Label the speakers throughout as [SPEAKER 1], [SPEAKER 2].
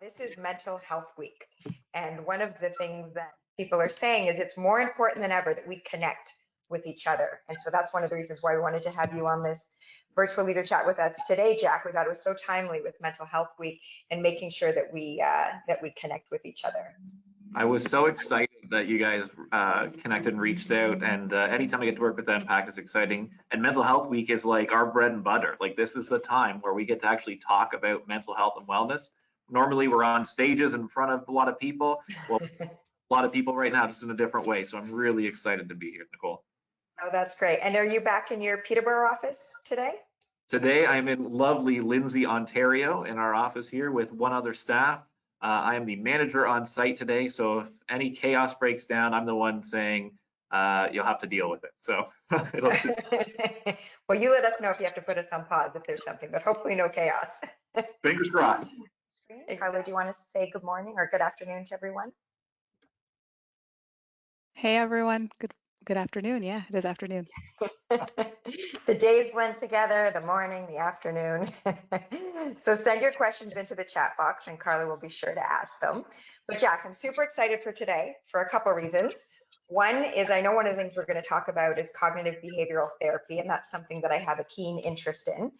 [SPEAKER 1] this is Mental Health Week. And one of the things that people are saying is it's more important than ever that we connect with each other. And so that's one of the reasons why we wanted to have you on this virtual leader chat with us today, Jack. We thought it was so timely with Mental Health Week and making sure that we connect with each other.
[SPEAKER 2] I was so excited that you guys connected and reached out, and anytime I get to work with MPAC is exciting. And Mental Health Week is like our bread and butter. Like, this is the time where we get to actually talk about mental health and wellness. Normally we're on stages in front of a lot of people. Well, a lot of people right now, just in a different way. So I'm really excited to be here, Nicole.
[SPEAKER 1] Oh, that's great. And are you back in your Peterborough office today?
[SPEAKER 2] Today I'm in lovely Lindsay, Ontario, in our office here with one other staff. I am the manager on site today, so if any chaos breaks down, I'm the one saying you'll have to deal with it. So
[SPEAKER 1] well, you let us know if you have to put us on pause if there's something, but hopefully no chaos.
[SPEAKER 2] Fingers crossed.
[SPEAKER 1] Carla, do you want to say good morning or good afternoon to everyone?
[SPEAKER 3] Hey everyone, good afternoon. Yeah, it is afternoon.
[SPEAKER 1] The days blend together, the morning, the afternoon. So send your questions into the chat box and Carla will be sure to ask them. But Jack, I'm super excited for today for a couple reasons. One is I know one of the things we're going to talk about is cognitive behavioral therapy, and that's something that I have a keen interest in.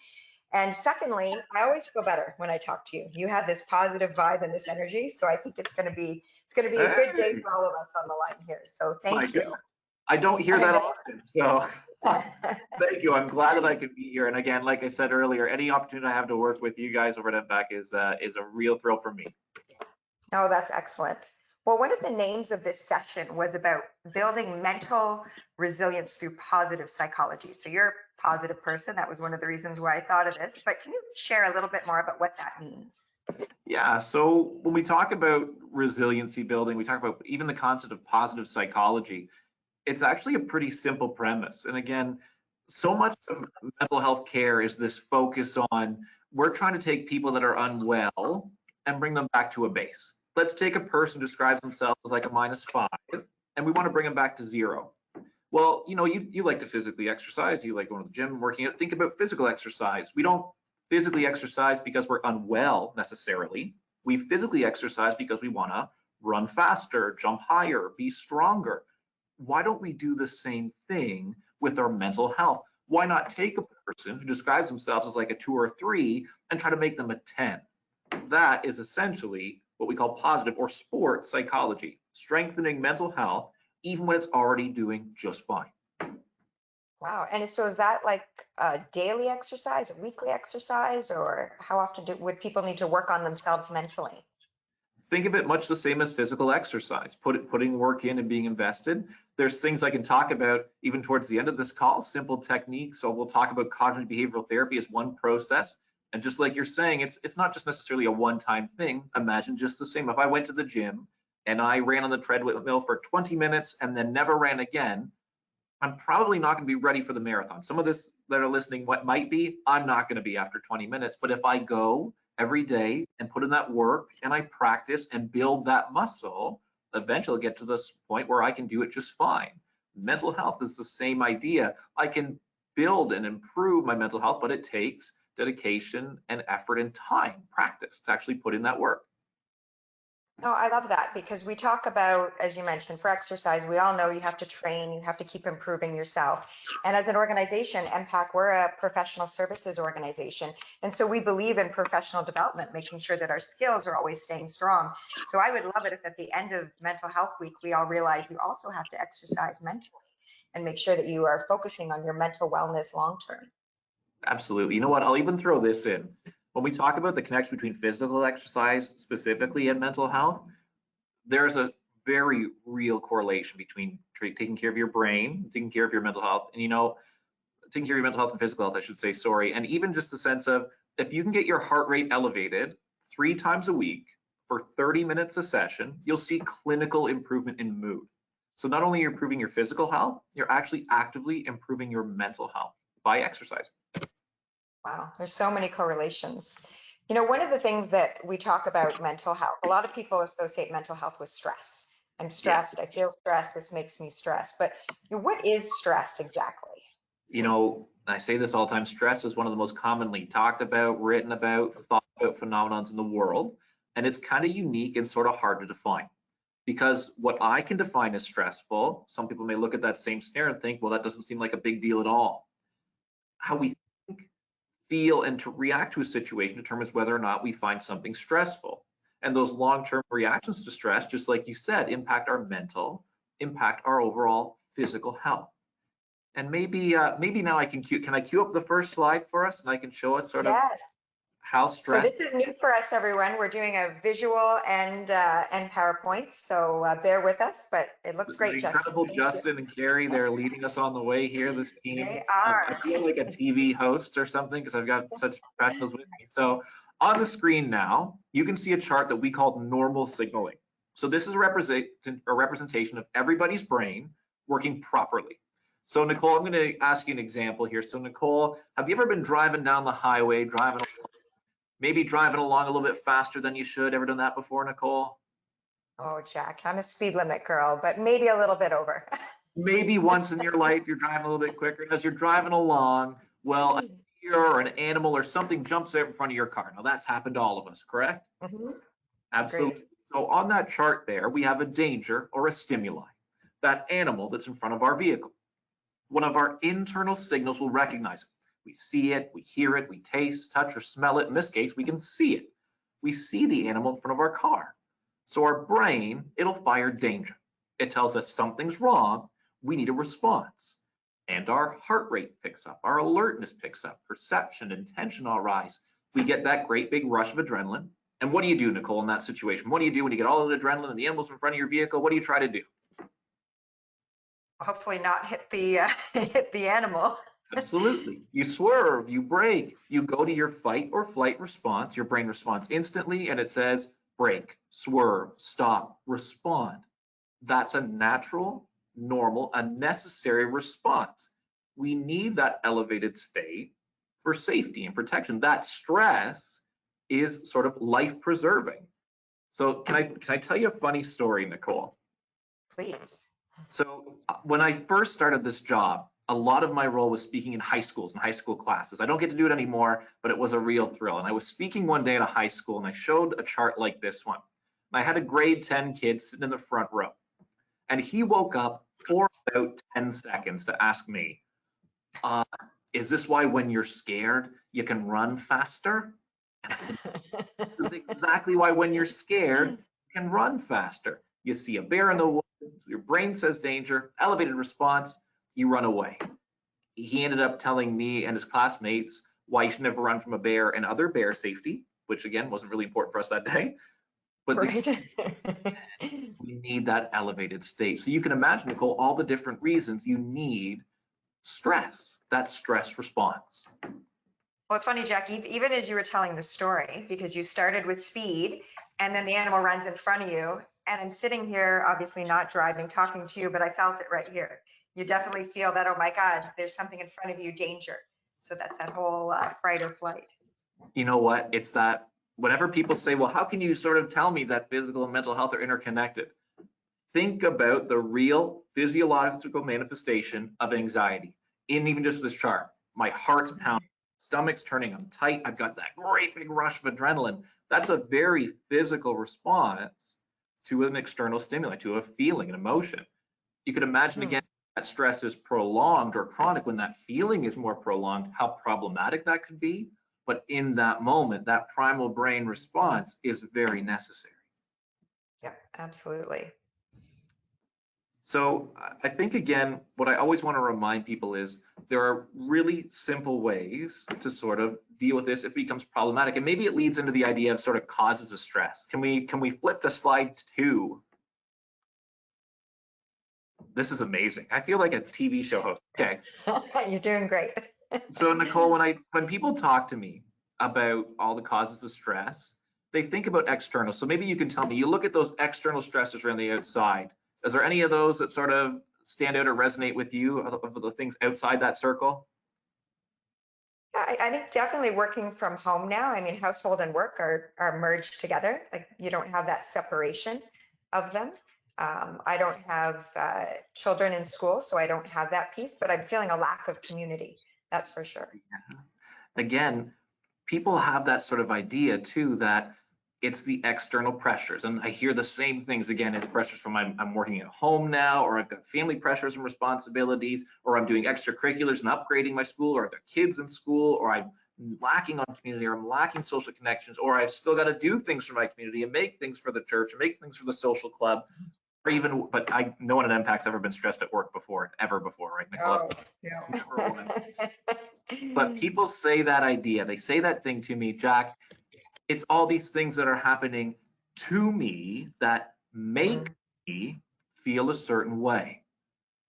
[SPEAKER 1] And secondly, I always feel better when I talk to you. You have this positive vibe and this energy, so I think it's going to be a good day for all of us on the line here. So thank you.
[SPEAKER 2] I don't hear that often, so thank you. I'm glad that I could be here. And again, like I said earlier, any opportunity I have to work with you guys over at MPAC is a real thrill for me.
[SPEAKER 1] Oh, that's excellent. Well, one of the names of this session was about building mental resilience through positive psychology. So you're a positive person. That was one of the reasons why I thought of this. But can you share a little bit more about what that means?
[SPEAKER 2] Yeah, so when we talk about resiliency building, we talk about even the concept of positive psychology. It's actually a pretty simple premise. And again, so much of mental health care is this focus on we're trying to take people that are unwell and bring them back to a base. Let's take a person who describes themselves as like a -5, and we want to bring them back to 0. Well, you know, you like to physically exercise, you like going to the gym, working out. Think about physical exercise. We don't physically exercise because we're unwell necessarily. We physically exercise because we want to run faster, jump higher, be stronger. Why don't we do the same thing with our mental health? Why not take a person who describes themselves as like a 2 or 3 and try to make them a 10? That is essentially what we call positive or sport psychology, strengthening mental health even when it's already doing just fine.
[SPEAKER 1] Wow. And so is that like a daily exercise, a weekly exercise, or how often would people need to work on themselves mentally?
[SPEAKER 2] Think of it much the same as physical exercise, putting work in and being invested. There's things I can talk about even towards the end of this call, simple techniques. So we'll talk about cognitive behavioral therapy as one process. And just like you're saying, it's not just necessarily a one-time thing. Imagine just the same. If I went to the gym and I ran on the treadmill for 20 minutes and then never ran again, I'm probably not going to be ready for the marathon. Some of this that are listening, what might be, I'm not going to be after 20 minutes. But if I go every day and put in that work and I practice and build that muscle, eventually I'll get to this point where I can do it just fine. Mental health is the same idea. I can build and improve my mental health, but it takes dedication and effort and time, practice to actually put in that work.
[SPEAKER 1] No, I love that because we talk about, as you mentioned, for exercise, we all know you have to train, you have to keep improving yourself. And as an organization, MPAC, we're a professional services organization. And so we believe in professional development, making sure that our skills are always staying strong. So I would love it if at the end of Mental Health Week, we all realize you also have to exercise mentally and make sure that you are focusing on your mental wellness long term.
[SPEAKER 2] Absolutely. You know what? I'll even throw this in. When we talk about the connection between physical exercise specifically and mental health, there's a very real correlation between taking care of your brain, taking care of your mental health, and, you know, taking care of your mental health and physical health, I should say, sorry. And even just the sense of if you can get your heart rate elevated 3 times a week for 30 minutes a session, you'll see clinical improvement in mood. So not only are you improving your physical health, you're actually actively improving your mental health by exercise.
[SPEAKER 1] Wow, there's so many correlations. You know, one of the things that we talk about mental health, a lot of people associate mental health with stress. I'm stressed, I feel stressed, this makes me stressed. But what is stress exactly?
[SPEAKER 2] You know, I say this all the time, stress is one of the most commonly talked about, written about, thought about phenomenons in the world. And it's kind of unique and sort of hard to define. Because what I can define as stressful, some people may look at that same scenario and think, well, that doesn't seem like a big deal at all. How we think, feel, and to react to a situation determines whether or not we find something stressful. And those long-term reactions to stress, just like you said, impact our mental, impact our overall physical health. And maybe now I can cue up the first slide for us, and I can show us sort of
[SPEAKER 1] Yes.
[SPEAKER 2] how
[SPEAKER 1] So
[SPEAKER 2] stress.
[SPEAKER 1] this is new for us, everyone. We're doing a visual and PowerPoint, so bear with us, but it looks great, Justin.
[SPEAKER 2] Incredible Justin and Carrie, they're leading us on the way here, this team.
[SPEAKER 1] They are.
[SPEAKER 2] I feel like a TV host or something because I've got such professionals with me. So on the screen now, you can see a chart that we call normal signaling. So this is a representation of everybody's brain working properly. So Nicole, I'm going to ask you an example here. So Nicole, have you ever been driving down the highway, maybe driving along a little bit faster than you should? Ever done that before, Nicole?
[SPEAKER 1] Oh, Jack, I'm a speed limit girl, but maybe a little bit over.
[SPEAKER 2] Maybe once in your life you're driving a little bit quicker. As you're driving along, well, a deer or an animal or something jumps out in front of your car. Now that's happened to all of us, correct?
[SPEAKER 1] Mm-hmm.
[SPEAKER 2] Absolutely.
[SPEAKER 1] Great.
[SPEAKER 2] So on that chart there, we have a danger or a stimuli, that animal that's in front of our vehicle. One of our internal signals will recognize it. We see it, we hear it, we taste, touch, or smell it. In this case, we can see it. We see the animal in front of our car. So our brain, it'll fire danger. It tells us something's wrong, we need a response. And our heart rate picks up, our alertness picks up, perception, intention all rise. We get that great big rush of adrenaline. And what do you do, Nicole, in that situation? What do you do when you get all of the adrenaline and the animal's in front of your vehicle? What do you try to do?
[SPEAKER 1] Hopefully not hit the hit the animal.
[SPEAKER 2] Absolutely. You swerve, you brake, you go to your fight or flight response. Your brain responds instantly and it says brake, swerve, stop, respond. That's a natural, normal, a necessary response. We need that elevated state for safety and protection. That stress is sort of life preserving. So can I tell you a funny story, Nicole?
[SPEAKER 1] Please.
[SPEAKER 2] So when I first started this job, a lot of my role was speaking in high schools and high school classes. I don't get to do it anymore, but it was a real thrill. And I was speaking one day at a high school and I showed a chart like this one. And I had a grade 10 kid sitting in the front row. And he woke up for about 10 seconds to ask me, is this why when you're scared, you can run faster? And I said, this is exactly why when you're scared, you can run faster. You see a bear in the woods, your brain says danger, elevated response, you run away. He ended up telling me and his classmates why you should never run from a bear and other bear safety, which again wasn't really important for us that day. But
[SPEAKER 1] Right.
[SPEAKER 2] we need that elevated state. So you can imagine, Nicole, all the different reasons you need stress, that stress response.
[SPEAKER 1] Well, it's funny, Jack, even as you were telling the story, because you started with speed and then the animal runs in front of you, and I'm sitting here, obviously not driving, talking to you, but I felt it right here. You definitely feel that, oh my God, there's something in front of you, danger. So that's that whole fight or flight.
[SPEAKER 2] You know what? It's that whenever people say, well, how can you sort of tell me that physical and mental health are interconnected? Think about the real physiological manifestation of anxiety in even just this chart. My heart's pounding, stomach's turning, I'm tight, I've got that great big rush of adrenaline. That's a very physical response to an external stimuli, to a feeling, an emotion. You could imagine again, that stress is prolonged or chronic, when that feeling is more prolonged, how problematic that could be. But in that moment, that primal brain response is very necessary.
[SPEAKER 1] Yeah, absolutely.
[SPEAKER 2] So I think, again, what I always want to remind people is there are really simple ways to sort of deal with this if it becomes problematic. And maybe it leads into the idea of sort of causes of stress. Can we flip to slide 2? This is amazing. I feel like a TV show host. Okay.
[SPEAKER 1] You're doing great.
[SPEAKER 2] So Nicole, when people talk to me about all the causes of stress, they think about external. So maybe you can tell me, you look at those external stressors around the outside. Is there any of those that sort of stand out or resonate with you, of the things outside that circle?
[SPEAKER 1] I think definitely working from home now. I mean, household and work are merged together. Like you don't have that separation of them. I don't have children in school, so I don't have that piece, but I'm feeling a lack of community. That's for sure.
[SPEAKER 2] Again, people have that sort of idea too, that it's the external pressures. And I hear the same things again. It's pressures from I'm working at home now, or I've got family pressures and responsibilities, or I'm doing extracurriculars and upgrading my school, or I've got kids in school, or I'm lacking on community, or I'm lacking social connections, or I've still got to do things for my community and make things for the church and make things for the social club. Or even, but no one at MPAC's ever been stressed at work before, right, Nicole?
[SPEAKER 1] Oh, no.
[SPEAKER 2] But people say that idea, they say that thing to me, Jack, it's all these things that are happening to me that make me feel a certain way.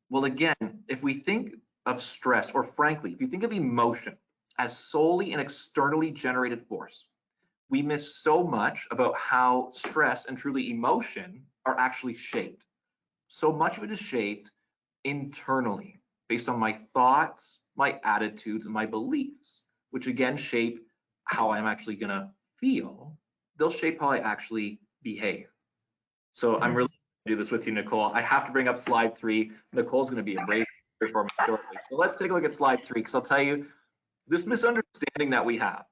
[SPEAKER 2] Well, again, if we think of stress, or frankly, if you think of emotion as solely an externally generated force, we miss so much about how stress and truly emotion are actually shaped. So much of it is shaped internally based on my thoughts, my attitudes, and my beliefs, which again shape how I'm actually going to feel. They'll shape how I actually behave. So I'm really going to do this with you, Nicole. I have to bring up slide 3. Nicole's going to be a brave for me shortly. So let's take a look at slide 3, because I'll tell you, this misunderstanding that we have,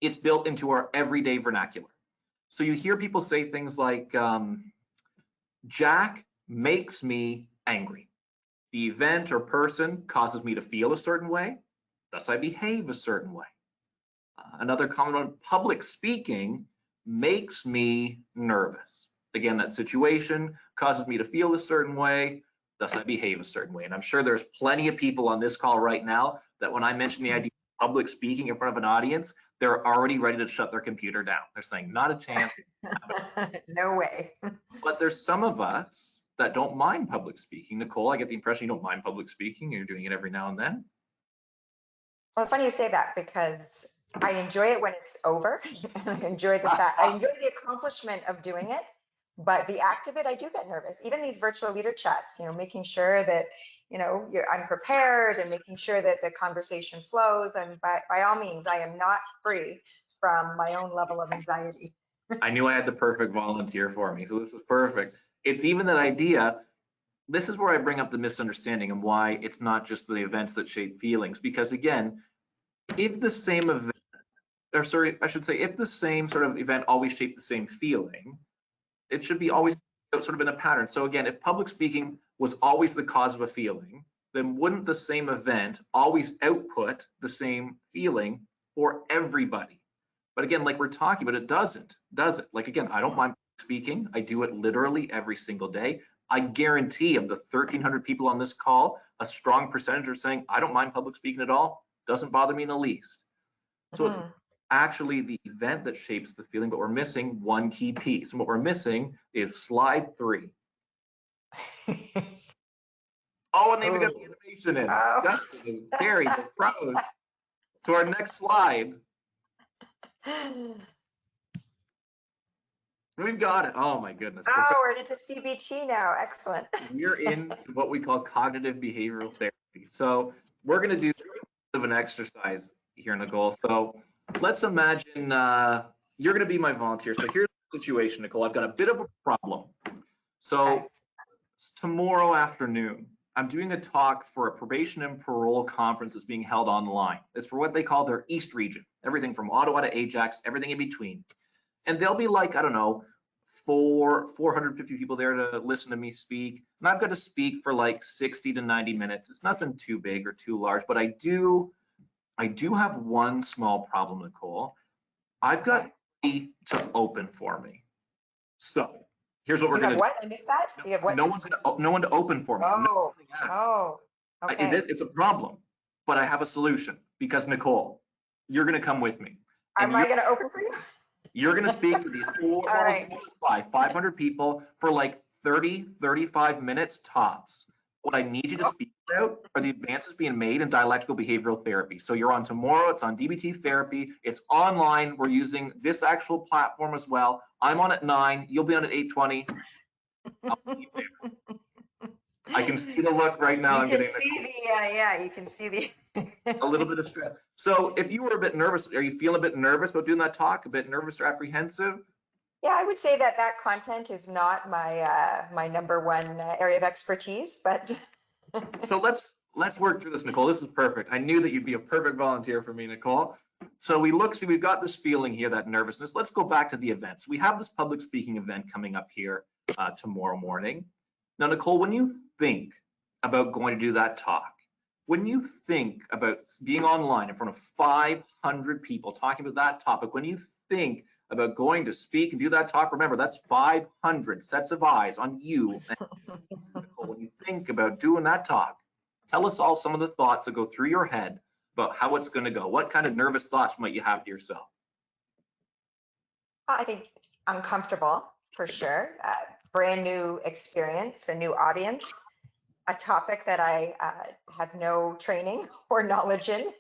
[SPEAKER 2] it's built into our everyday vernacular. So you hear people say things like, Jack makes me angry. The event or person causes me to feel a certain way, thus I behave a certain way. Another comment on public speaking makes me nervous. Again, that situation causes me to feel a certain way, thus I behave a certain way. And I'm sure there's plenty of people on this call right now that when I mention the idea of public speaking in front of an audience, they're already ready to shut their computer down. They're saying, not a chance.
[SPEAKER 1] No way.
[SPEAKER 2] But there's some of us that don't mind public speaking. Nicole, I get the impression you don't mind public speaking. You're doing it every now and then.
[SPEAKER 1] Well, it's funny you say that, because I enjoy it when it's over. I enjoy the accomplishment of doing it, but the act of it, I do get nervous. Even these virtual leader chats, making sure that, I'm prepared and making sure that the conversation flows. And by all means, I am not free from my own level of anxiety.
[SPEAKER 2] I knew I had the perfect volunteer for me, so this is perfect. It's even that idea. This is where I bring up the misunderstanding and why it's not just the events that shape feelings. Because again, if the same event, or sorry, I should say, if the same sort of event always shaped the same feeling, it should be always sort of in a pattern. So again, if public speaking was always the cause of a feeling, then wouldn't the same event always output the same feeling for everybody? But again, like we're talking about, it doesn't, does it? Like again, I don't mind speaking. I do it literally every single day. I guarantee of the 1,300 people on this call, a strong percentage are saying, I don't mind public speaking at all. Doesn't bother me in the least. So it's actually the event that shapes the feeling, but we're missing one key piece. And what we're missing is slide 3. Oh, and they even got the animation in.
[SPEAKER 1] Oh.
[SPEAKER 2] Justin is very proud. To our next slide. We've got it. Oh my goodness.
[SPEAKER 1] Oh, we're into CBT now. Excellent.
[SPEAKER 2] We're into what we call cognitive behavioral therapy. So we're going to do a bit of an exercise here, Nicole. So let's imagine you're going to be my volunteer. So here's the situation, Nicole. I've got a bit of a problem. So tomorrow afternoon, I'm doing a talk for a probation and parole conference that's being held online. It's for what they call their East region, everything from Ottawa to Ajax, everything in between. And there'll be like, I don't know, 450 people there to listen to me speak. And I've got to speak for like 60 to 90 minutes. It's nothing too big or too large, but I do have one small problem, Nicole. I've got to open for me. So here's what we're going to do.
[SPEAKER 1] What? I missed that. You have what?
[SPEAKER 2] No one to open for me.
[SPEAKER 1] Okay.
[SPEAKER 2] It's a problem, but I have a solution, because Nicole, you're going to come with me.
[SPEAKER 1] Am I going to open for you?
[SPEAKER 2] You're going to speak to these 500 people for like 35 minutes tops. What I need you to speak about are the advances being made in dialectical behavioral therapy. So you're on tomorrow. It's on DBT therapy. It's online. We're using this actual platform as well. I'm on at 9. You'll be on at 8:20. I'll be there. I can see the look right now.
[SPEAKER 1] You can see the
[SPEAKER 2] a little bit of stress. So if you were a bit nervous, are you feeling a bit nervous about doing that talk? A bit nervous or apprehensive?
[SPEAKER 1] Yeah, I would say that content is not my number one area of expertise, but.
[SPEAKER 2] So let's work through this, Nicole. This is perfect. I knew that you'd be a perfect volunteer for me, Nicole. So we've got this feeling here, that nervousness. Let's go back to the events. We have this public speaking event coming up here tomorrow morning. Now, Nicole, when you think about going to do that talk, when you think about being online in front of 500 people talking about that topic, when you think about going to speak and do that talk, remember that's 500 sets of eyes on you. Nicole, when you think about doing that talk, tell us all some of the thoughts that go through your head about how it's going to go. What kind of nervous thoughts might you have to yourself?
[SPEAKER 1] I think uncomfortable for sure. Brand new experience, a new audience, a topic that I have no training or knowledge in.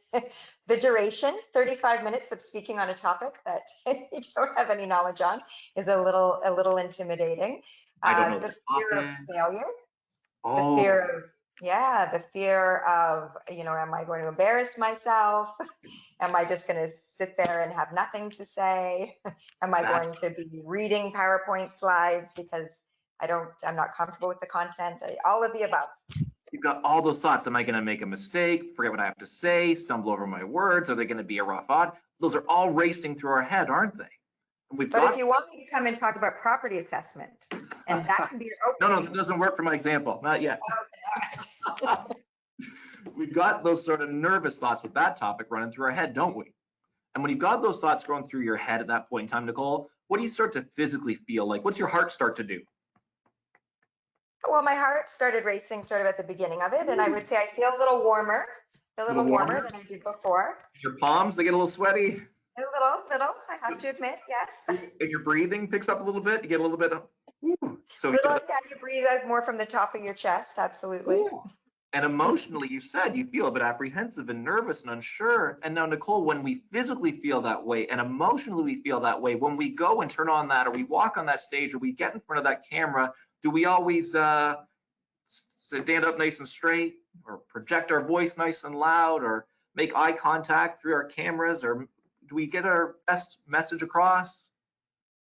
[SPEAKER 1] The duration, 35 minutes of speaking on a topic that you don't have any knowledge on, is a little intimidating.
[SPEAKER 2] I don't know
[SPEAKER 1] The
[SPEAKER 2] the
[SPEAKER 1] fear of
[SPEAKER 2] topic.
[SPEAKER 1] failure, the
[SPEAKER 2] Oh,
[SPEAKER 1] fear of, yeah, the fear of, am I going to embarrass myself? Am I just going to sit there and have nothing to say? Am I going to be reading PowerPoint slides because I'm not comfortable with the content? All of the above.
[SPEAKER 2] you've got all those thoughts. Am I going to make a mistake, forget what I have to say, stumble over my words? Are they going to be a rough odd? Those are all racing through our head, aren't they? And
[SPEAKER 1] But if you want me to come and talk about property assessment, and that can be your opening.
[SPEAKER 2] No, that doesn't work for my example. Not yet.
[SPEAKER 1] Okay.
[SPEAKER 2] We've got those sort of nervous thoughts with that topic running through our head, don't we? And when you've got those thoughts going through your head at that point in time, Nicole, what do you start to physically feel like? What's your heart start to do?
[SPEAKER 1] Well, my heart started racing sort of at the beginning of it, and I would say I feel a little warmer, warmer than I did before.
[SPEAKER 2] Your palms, they get a little sweaty?
[SPEAKER 1] A little, I have to admit, yes.
[SPEAKER 2] And your breathing picks up a little bit? You get a little bit of, ooh. So
[SPEAKER 1] yeah, you breathe out more from the top of your chest, absolutely.
[SPEAKER 2] Ooh. And emotionally, you said you feel a bit apprehensive and nervous and unsure. And now, Nicole, when we physically feel that way and emotionally we feel that way, when we go and turn on that, or we walk on that stage, or we get in front of that camera, do we always stand up nice and straight, or project our voice nice and loud, or make eye contact through our cameras, or do we get our best message across?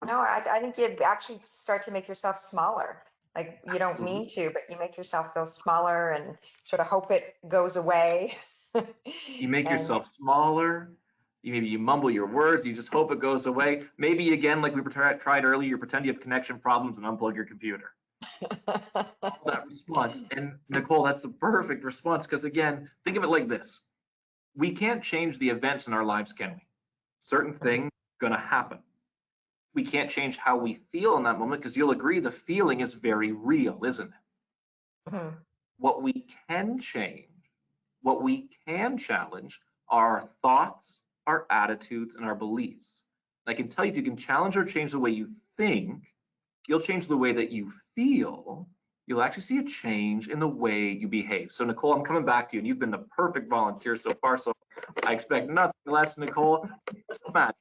[SPEAKER 1] No, I think you'd actually start to make yourself smaller. Like you don't mean to, but you make yourself feel smaller and sort of hope it goes away.
[SPEAKER 2] You make yourself smaller. Maybe you mumble your words. You just hope it goes away. Maybe again, like we tried earlier, you pretend you have connection problems and unplug your computer. That response. And Nicole, that's the perfect response, because again, think of it like this. We can't change the events in our lives, can we? Certain things are going to happen. We can't change how we feel in that moment, because you'll agree the feeling is very real, isn't it?
[SPEAKER 1] Mm-hmm.
[SPEAKER 2] What we can change, what we can challenge are our thoughts, our attitudes, and our beliefs. I can tell you, if you can challenge or change the way you think, you'll change the way that you feel. You'll actually see a change in the way you behave. So Nicole, I'm coming back to you, and you've been the perfect volunteer so far, so I expect nothing less, Nicole. Let's imagine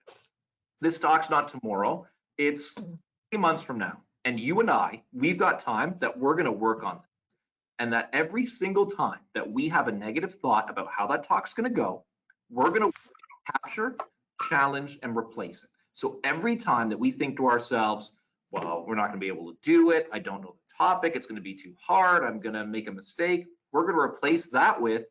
[SPEAKER 2] this talk's not tomorrow, it's 3 months from now. And you and I, we've got time that we're going to work on this. And that every single time that we have a negative thought about how that talk's going to go, we're going to capture, challenge, and replace it. So every time that we think to ourselves, well, we're not going to be able to do it, I don't know the topic, it's going to be too hard, I'm going to make a mistake, we're going to replace that with,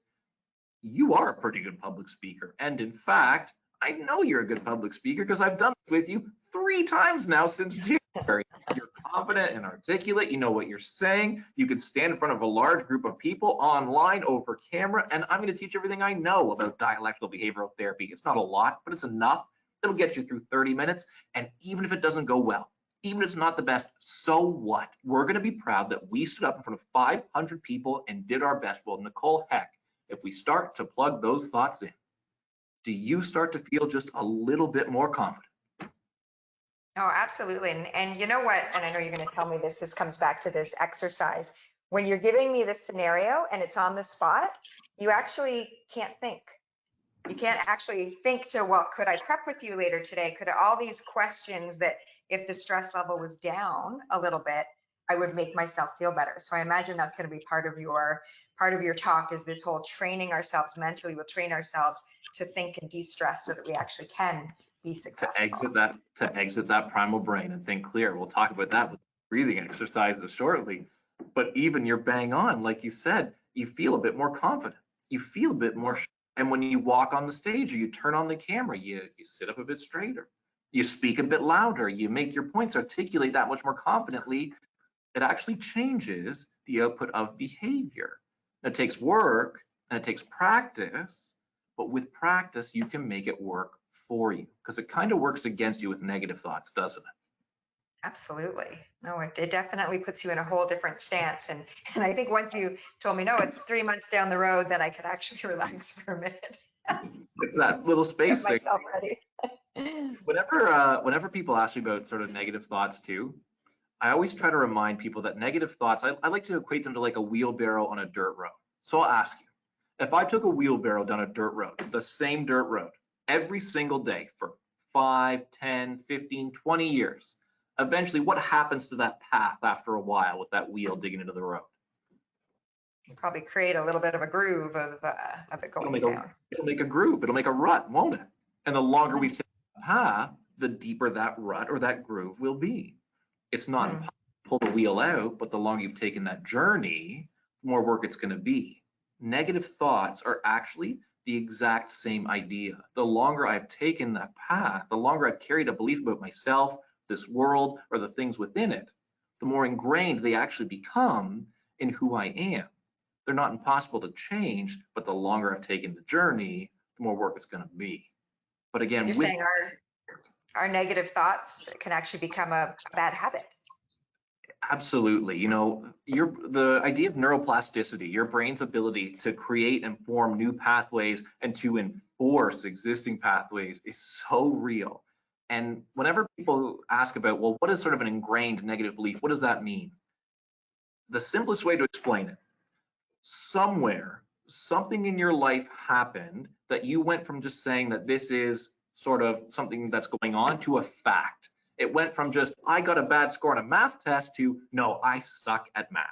[SPEAKER 2] you are a pretty good public speaker. And in fact, I know you're a good public speaker because I've done this with you 3 times now since January. You're confident and articulate, you know what you're saying, you can stand in front of a large group of people online over camera, and I'm going to teach everything I know about dialectical behavioral therapy. It's not a lot, but it's enough. It'll get you through 30 minutes, and even if it doesn't go well, even if it's not the best, so what? We're going to be proud that we stood up in front of 500 people and did our best. Well, Nicole, heck, if we start to plug those thoughts in, do you start to feel just a little bit more confident?
[SPEAKER 1] Oh, absolutely. And you know what? And I know you're going to tell me this comes back to this exercise. When you're giving me this scenario and it's on the spot, you actually can't think. You can't actually think to, well, could I prep with you later today? Could all these questions that if the stress level was down a little bit, I would make myself feel better. So I imagine that's going to be part of your talk, is this whole training ourselves mentally. We'll train ourselves to think and de-stress so that we actually can be successful.
[SPEAKER 2] To exit that primal brain and think clear. We'll talk about that with breathing exercises shortly. But even you're bang on, like you said, you feel a bit more confident. You feel a bit more And when you walk on the stage or you turn on the camera, you sit up a bit straighter, you speak a bit louder, you make your points articulate that much more confidently. It actually changes the output of behavior. It takes work and it takes practice, but with practice, you can make it work for you, because it kind of works against you with negative thoughts, doesn't it?
[SPEAKER 1] Absolutely. No, it definitely puts you in a whole different stance. And I think once you told me, no, it's 3 months down the road, then I could actually relax for a minute.
[SPEAKER 2] It's that little
[SPEAKER 1] Get
[SPEAKER 2] space thing.
[SPEAKER 1] myself ready.
[SPEAKER 2] Whenever people ask me about sort of negative thoughts too, I always try to remind people that negative thoughts, I like to equate them to like a wheelbarrow on a dirt road. So I'll ask you, if I took a wheelbarrow down a dirt road, the same dirt road, every single day for 5, 10, 15, 20 years, eventually what happens to that path after a while with that wheel digging into the road?
[SPEAKER 1] You probably create a little bit of a groove of it going down.
[SPEAKER 2] It'll make a groove, it'll make a rut, won't it? And the longer we've taken the path, the deeper that rut or that groove will be. It's not impossible to pull the wheel out, but the longer you've taken that journey, the more work it's going to be. Negative thoughts are actually the exact same idea. The longer I've taken that path, the longer I've carried a belief about myself, this world, or the things within it, the more ingrained they actually become in who I am. They're not impossible to change, but the longer I've taken the journey, the more work it's going to be. But again,
[SPEAKER 1] you're saying our negative thoughts can actually become a bad habit.
[SPEAKER 2] Absolutely. You know, the idea of neuroplasticity, your brain's ability to create and form new pathways and to enforce existing pathways, is so real. And whenever people ask about, well, what is sort of an ingrained negative belief? What does that mean? The simplest way to explain it, somewhere, something in your life happened that you went from just saying that this is sort of something that's going on to a fact. It went from just, I got a bad score on a math test to, no, I suck at math.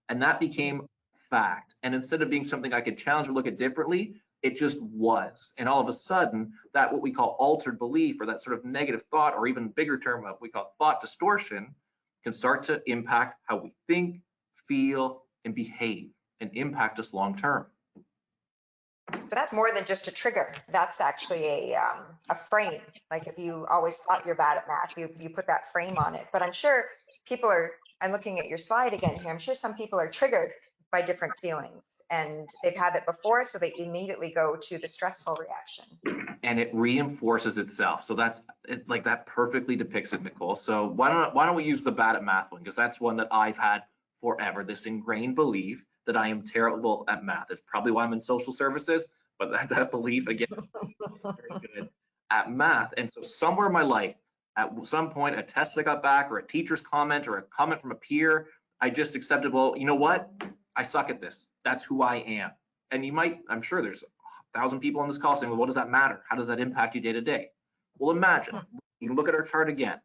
[SPEAKER 2] And that became fact. And instead of being something I could challenge or look at differently, it just was. And all of a sudden, that what we call altered belief, or that sort of negative thought, or even bigger term of what we call thought distortion, can start to impact how we think, feel, and behave, and impact us long term.
[SPEAKER 1] So that's more than just a trigger. That's actually a frame. Like if you always thought you're bad at math, you put that frame on it. But I'm sure people are, I'm looking at your slide again here, I'm sure some people are triggered by different feelings and they've had it before, so they immediately go to the stressful reaction.
[SPEAKER 2] And it reinforces itself. So that's like that perfectly depicts it, Nicole. So why don't we use the bad at math one, because that's one that I've had forever, this ingrained belief that I am terrible at math. It's probably why I'm in social services, but that belief, again, very good at math. And so somewhere in my life, at some point, a test that I got back, or a teacher's comment, or a comment from a peer, I just accepted, well, you know what? I suck at this. That's who I am. And you might, I'm sure there's 1,000 people on this call saying, well, what does that matter? How does that impact you day to day? Well, imagine, you can look at our chart again.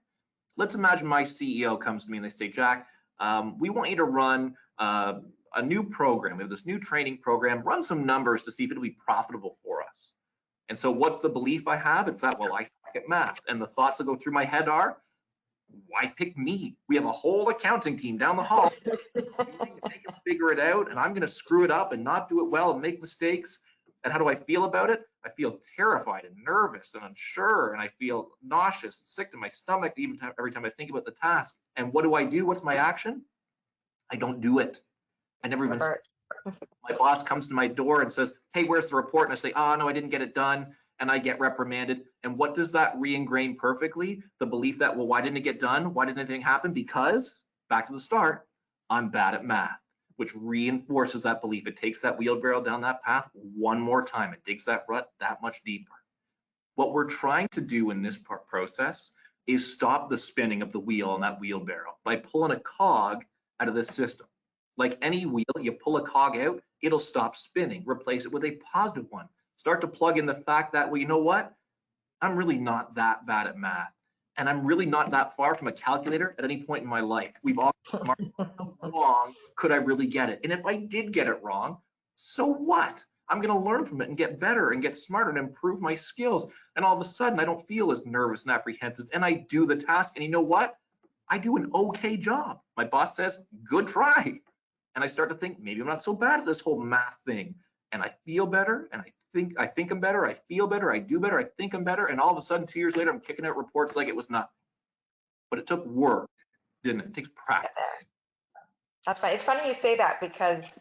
[SPEAKER 2] Let's imagine my CEO comes to me and they say, Jack, we want you to run a new program. We have this new training program, run some numbers to see if it'll be profitable for us. And so what's the belief I have? It's that, well, I suck at math. And the thoughts that go through my head are, why pick me? We have a whole accounting team down the hall. They can figure it out, and I'm going to screw it up and not do it well and make mistakes. And how do I feel about it? I feel terrified and nervous and unsure, and I feel nauseous and sick to my stomach even every time I think about the task. And what do? What's my action? I don't do it. I never even. My boss comes to my door and says, hey, where's the report? And I say, oh, no, I didn't get it done. And I get reprimanded. And what does that re-ingrain perfectly? The belief that, well, why didn't it get done? Why didn't anything happen? Because, back to the start, I'm bad at math, which reinforces that belief. It takes that wheelbarrow down that path one more time. It digs that rut that much deeper. What we're trying to do in this process is stop the spinning of the wheel on that wheelbarrow by pulling a cog out of this system. Like any wheel, you pull a cog out, it'll stop spinning. Replace it with a positive one. Start to plug in the fact that, well, you know what? I'm really not that bad at math. And I'm really not that far from a calculator at any point in my life. We've all how long could I really get it? And if I did get it wrong, so what? I'm going to learn from it and get better and get smarter and improve my skills. And all of a sudden, I don't feel as nervous and apprehensive. And I do the task. And you know what? I do an okay job. My boss says, good try. And I start to think, maybe I'm not so bad at this whole math thing. and I feel better, and I think I'm better, I feel better, I do better, I think I'm better, and all of a sudden 2 years later I'm kicking out reports like it was nothing. But it took work, didn't it? It takes practice.
[SPEAKER 1] That's funny. It's funny you say that because,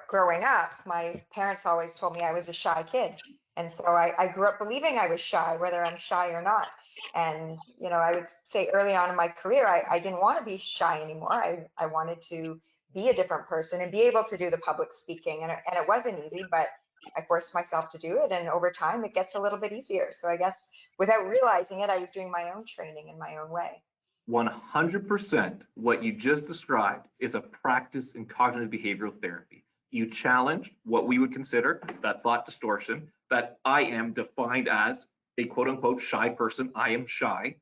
[SPEAKER 1] growing up, my parents always told me I was a shy kid. And so I grew up believing I was shy, whether I'm shy or not. And, I would say early on in my career, I didn't want to be shy anymore. I wanted to be a different person and be able to do the public speaking. And it wasn't easy, but I forced myself to do it. And over time, it gets a little bit easier. So I guess without realizing it, I was doing my own training in my own way.
[SPEAKER 2] 100% what you just described is a practice in cognitive behavioral therapy. You challenge what we would consider that thought distortion, that I am defined as a quote unquote shy person. I am shy.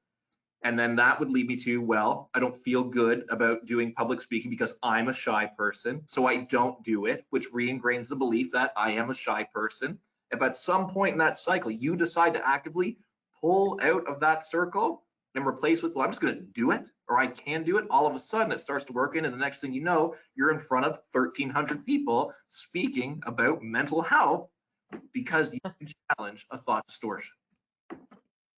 [SPEAKER 2] And then that would lead me to, well, I don't feel good about doing public speaking because I'm a shy person. So I don't do it, which re-ingrains the belief that I am a shy person. If at some point in that cycle, you decide to actively pull out of that circle and replace with, well, I'm just going to do it, or I can do it, all of a sudden it starts to work in, and the next thing you know, you're in front of 1,300 people speaking about mental health because you challenge a thought distortion.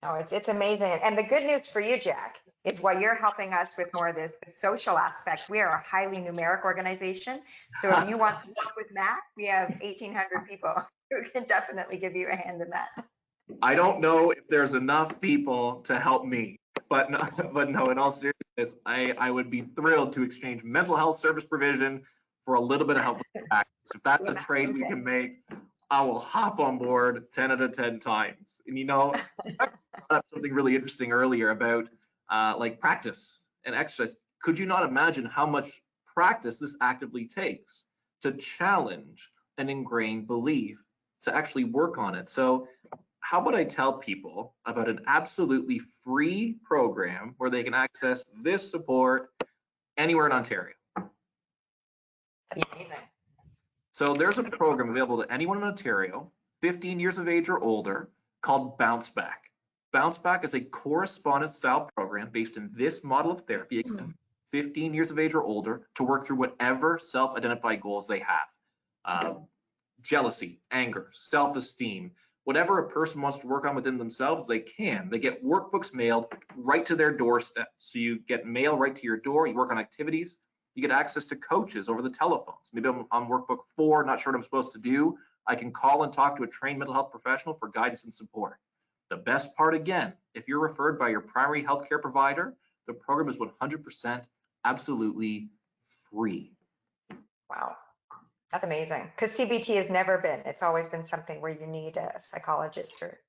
[SPEAKER 1] No, it's amazing. And the good news for you, Jack, is while you're helping us with more of this the social aspect, we are a highly numeric organization. So if you want to work with Matt, we have 1,800 people who can definitely give you a hand in that.
[SPEAKER 2] I don't know if there's enough people to help me, but no, in all seriousness, I would be thrilled to exchange mental health service provision for a little bit of help with practice. If that's a trade we can make, I will hop on board 10 out of 10 times. And I brought up something really interesting earlier about like practice and exercise. Could you not imagine how much practice this actively takes to challenge an ingrained belief, to actually work on it? So how about I tell people about an absolutely free program where they can access this support anywhere in Ontario?
[SPEAKER 1] That'd be amazing.
[SPEAKER 2] So there's a program available to anyone in Ontario, 15 years of age or older, called Bounce Back. Bounce Back is a correspondence style program based in this model of therapy, again, 15 years of age or older, to work through whatever self-identified goals they have. Jealousy, anger, self-esteem, whatever a person wants to work on within themselves, they can. They get workbooks mailed right to their doorstep. So you get mail right to your door, you work on activities, you get access to coaches over the telephones. Maybe I'm on workbook 4, not sure what I'm supposed to do. I can call and talk to a trained mental health professional for guidance and support. The best part, again, if you're referred by your primary healthcare provider, the program is 100% absolutely free.
[SPEAKER 1] Wow. That's amazing. Because CBT has never been. It's always been something where you need a psychologist or.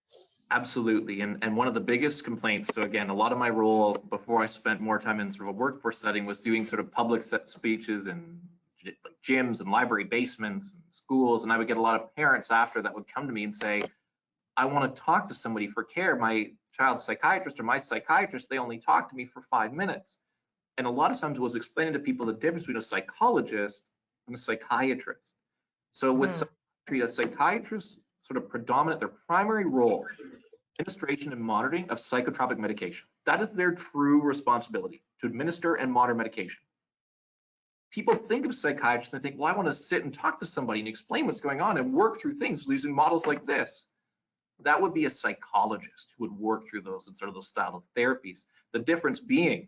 [SPEAKER 2] Absolutely. And one of the biggest complaints, so again, a lot of my role before I spent more time in sort of a workforce setting was doing sort of public speeches in gyms and library basements and schools. And I would get a lot of parents after that would come to me and say, I want to talk to somebody for care. My child's psychiatrist or my psychiatrist, they only talk to me for 5 minutes. And a lot of times it was explaining to people the difference between a psychologist and a psychiatrist. So with psychiatry, a psychiatrist sort of predominant, their primary role, administration and monitoring of psychotropic medication. That is their true responsibility, to administer and monitor medication. People think of psychiatrists and they think, well, I want to sit and talk to somebody and explain what's going on and work through things using models like this. That would be a psychologist who would work through those and sort of those style of therapies. The difference being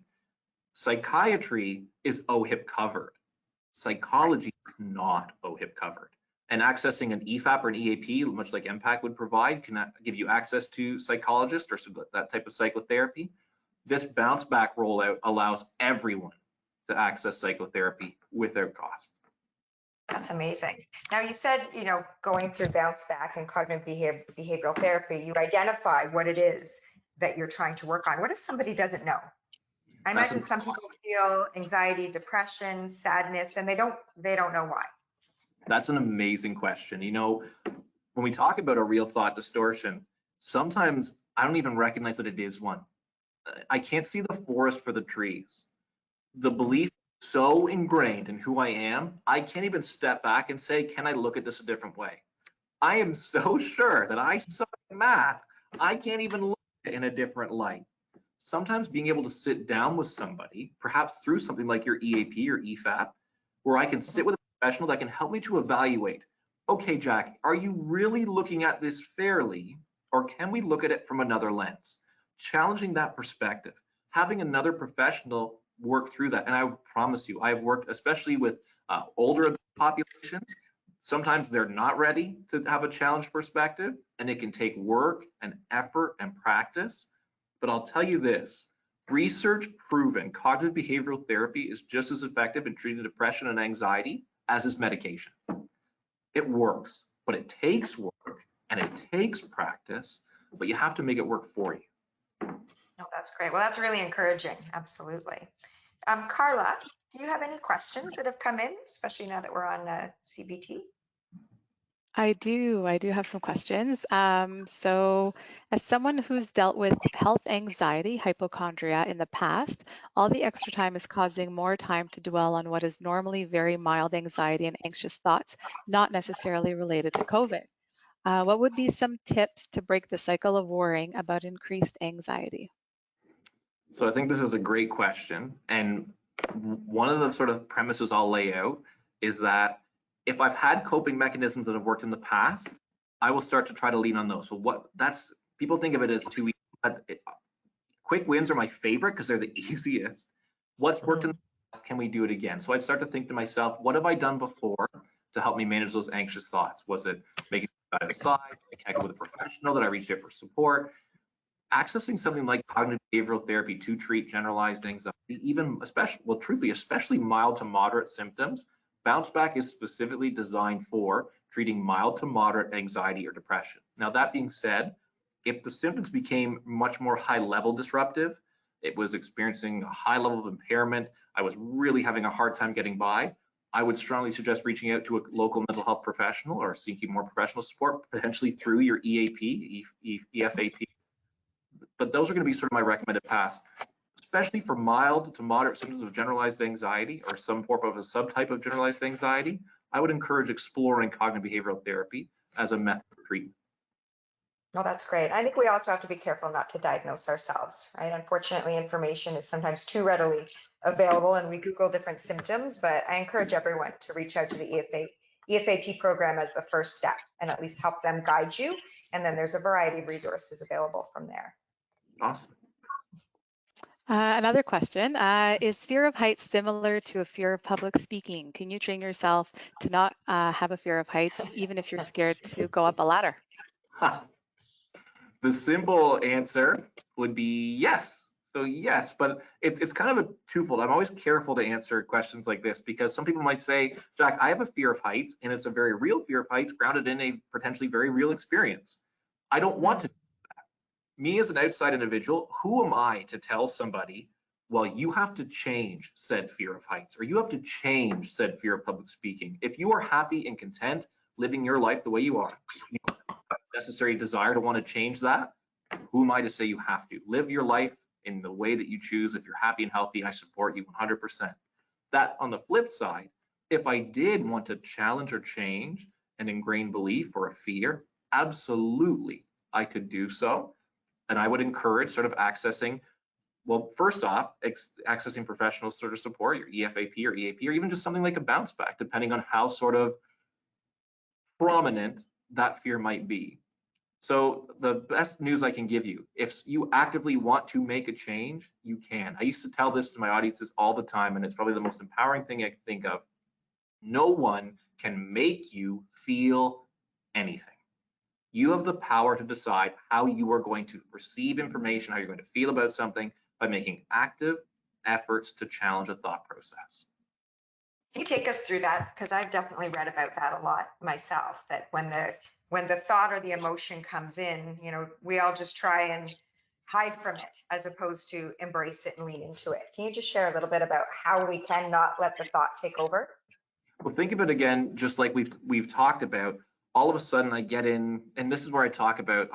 [SPEAKER 2] psychiatry is OHIP covered. Psychology is not OHIP covered. And accessing an EFAP or an EAP, much like MPAC would provide, can give you access to psychologists or that type of psychotherapy. This bounce back rollout allows everyone to access psychotherapy without cost.
[SPEAKER 1] That's amazing. Now you said, going through bounce back and cognitive behavioral therapy, you identify what it is that you're trying to work on. What if somebody doesn't know? I imagine some people feel anxiety, depression, sadness, and they don't know why.
[SPEAKER 2] That's an amazing question. When we talk about a real thought distortion, sometimes I don't even recognize that it is one. I can't see the forest for the trees. The belief is so ingrained in who I am, I can't even step back and say, can I look at this a different way? I am so sure that I suck at math, I can't even look at it in a different light. Sometimes being able to sit down with somebody, perhaps through something like your EAP or EFAP, where I can sit with a professional that can help me to evaluate okay, Jack, are you really looking at this fairly, or can we look at it from another lens? Challenging that perspective, having another professional work through that. And I promise you, I've worked especially with older populations. Sometimes they're not ready to have a challenged perspective, and it can take work and effort and practice. But I'll tell you this, research proven cognitive behavioral therapy is just as effective in treating depression and anxiety as is medication. It works, but it takes work and it takes practice, but you have to make it work for you.
[SPEAKER 1] No, that's great. Well, that's really encouraging. Absolutely. Carla, do you have any questions that have come in, especially now that we're on CBT?
[SPEAKER 3] I do have some questions. So as someone who's dealt with health anxiety, hypochondria in the past, all the extra time is causing more time to dwell on what is normally very mild anxiety and anxious thoughts, not necessarily related to COVID. What would be some tips to break the cycle of worrying about increased anxiety?
[SPEAKER 2] So I think this is a great question. And one of the sort of premises I'll lay out is that if I've had coping mechanisms that have worked in the past, I will start to try to lean on those. So people think of it as too easy, but quick wins are my favorite because they're the easiest. What's worked in the past, can we do it again? So I'd start to think to myself, what have I done before to help me manage those anxious thoughts? Was it making sure I aside, connected with a professional, that I reached out for support? Accessing something like cognitive behavioral therapy to treat generalized anxiety, even especially mild to moderate symptoms. Bounce Back is specifically designed for treating mild to moderate anxiety or depression. Now, that being said, if the symptoms became much more high level disruptive, it was experiencing a high level of impairment, I was really having a hard time getting by, I would strongly suggest reaching out to a local mental health professional or seeking more professional support, potentially through your EAP, EFAP. But those are going to be sort of my recommended paths, especially for mild to moderate symptoms of generalized anxiety or some form of a subtype of generalized anxiety. I would encourage exploring cognitive behavioral therapy as a method of treatment.
[SPEAKER 1] No, that's great. I think we also have to be careful not to diagnose ourselves, right? Unfortunately, information is sometimes too readily available and we Google different symptoms, but I encourage everyone to reach out to the EFAP program as the first step and at least help them guide you. And then there's a variety of resources available from there.
[SPEAKER 2] Awesome.
[SPEAKER 3] Another question, is fear of heights similar to a fear of public speaking? Can you train yourself to not have a fear of heights, even if you're scared to go up a ladder?
[SPEAKER 2] The simple answer would be yes. So yes, but it's kind of a twofold. I'm always careful to answer questions like this because some people might say, Jack, I have a fear of heights, and it's a very real fear of heights grounded in a potentially very real experience. I don't want to do that. Me as an outside individual, who am I to tell somebody, well, you have to change said fear of heights, or you have to change said fear of public speaking. If you are happy and content living your life the way you are, you don't have a necessary desire to want to change that, who am I to say you have to? Live your life in the way that you choose. If you're happy and healthy, I support you 100%. That on the flip side, if I did want to challenge or change an ingrained belief or a fear, absolutely, I could do so. And I would encourage sort of accessing, well, first off, accessing professional sort of support, your EFAP or EAP, or even just something like a bounce back, depending on how sort of prominent that fear might be. So the best news I can give you, if you actively want to make a change, you can. I used to tell this to my audiences all the time, and it's probably the most empowering thing I can think of. No one can make you feel anything. You have the power to decide how you are going to receive information, how you're going to feel about something by making active efforts to challenge a thought process.
[SPEAKER 1] Can you take us through that? Because I've definitely read about that a lot myself, that when the thought or the emotion comes in, we all just try and hide from it as opposed to embrace it and lean into it. Can you just share a little bit about how we can not let the thought take over?
[SPEAKER 2] Well, think of it again, just like we've talked about. All of a sudden I get in, and this is where I talk about,